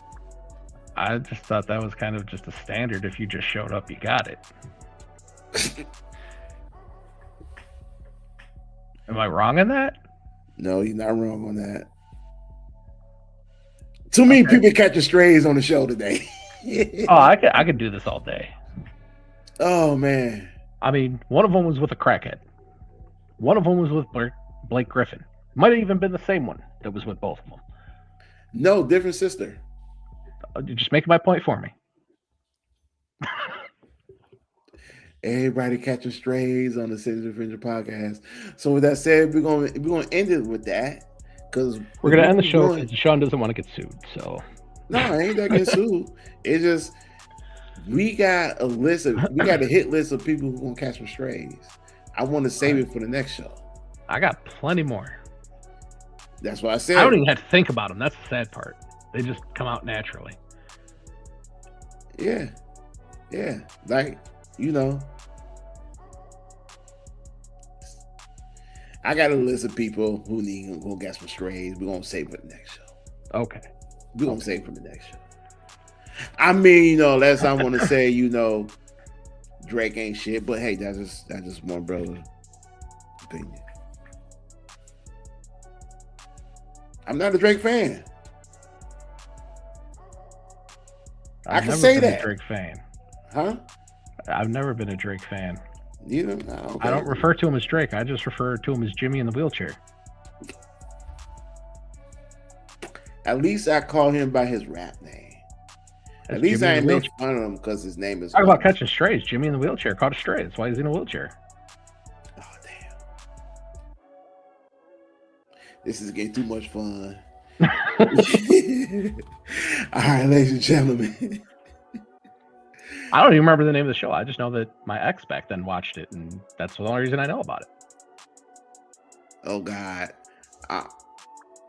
I just thought that was kind of just a standard. If you just showed up, you got it. Am I wrong on that? No, you're not wrong on that. Too many people catching strays on the show today. Oh, I could do this all day. Oh, man. I mean, one of them was with a crackhead. One of them was with Blake Griffin. Might have even been the same one that was with both of them. No, different sister. You're just making my point for me. Everybody catching strays on the Citizen Fringe podcast. So with that said, we're gonna end it with that because we're gonna end the show because Sean doesn't want to get sued. So no, I ain't that getting sued. It's just we got a hit list of people who gonna catch some strays. I want to save it for the next show. I got plenty more. That's what I said. I don't even have to think about them. That's the sad part. They just come out naturally. Yeah. Like, I got a list of people who get some strays. We're gonna save it for the next show. Okay. We're gonna save for the next show. I mean, last I want to say, Drake ain't shit, but hey, that's just one brother opinion. I'm not a Drake fan. I can say that. A Drake fan. Huh? I've never been a Drake fan. You know, okay. I don't refer to him as Drake. I just refer to him as Jimmy in the wheelchair. At least I call him by his rap name. At least I ain't make fun of him because his name is. Talk about catching strays. Jimmy in the wheelchair caught a stray. That's why he's in a wheelchair. Oh, damn. This is getting too much fun. All right, ladies and gentlemen. I don't even remember the name of the show. I just know that my ex back then watched it, and that's the only reason I know about it. Oh, God. What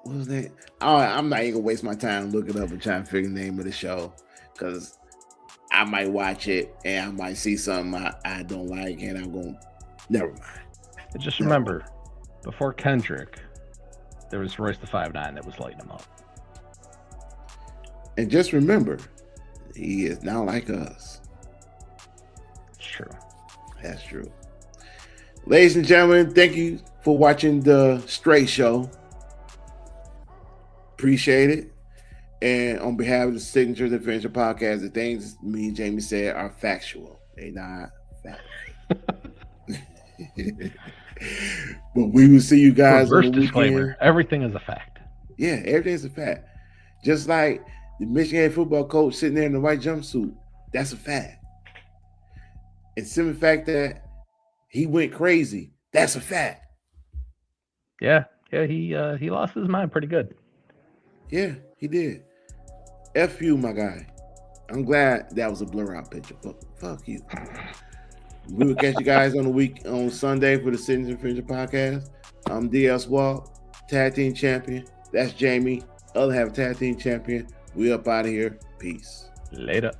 was that? I'm not even going to waste my time looking up and trying to figure the name of the show because I might watch it and I might see something I don't like and I'm going to... Never mind. But just remember, before Kendrick, there was Royce the 5'9" that was lighting him up. And just remember, he is not like us. It's true. That's true. Ladies and gentlemen, thank you for watching the Straight Show. Appreciate it. And on behalf of the Signatures and Finisher Podcast, the things me and Jamie said are factual. They're not factual. But we will see you guys Reverse on the disclaimer. weekend. Everything is a fact. Yeah, everything is a fact. Just like the Michigan football coach sitting there in the white jumpsuit. That's a fact. And simple fact that he went crazy. That's a fact. Yeah, he lost his mind pretty good. Yeah, he did. F you, my guy. I'm glad that was a blur out picture. Fuck you. We will catch you guys on Sunday for the Citizens and Finisher Podcast. I'm DS Walt, Tag Team Champion. That's Jamie, other half Tag Team Champion. We up out of here. Peace. Later.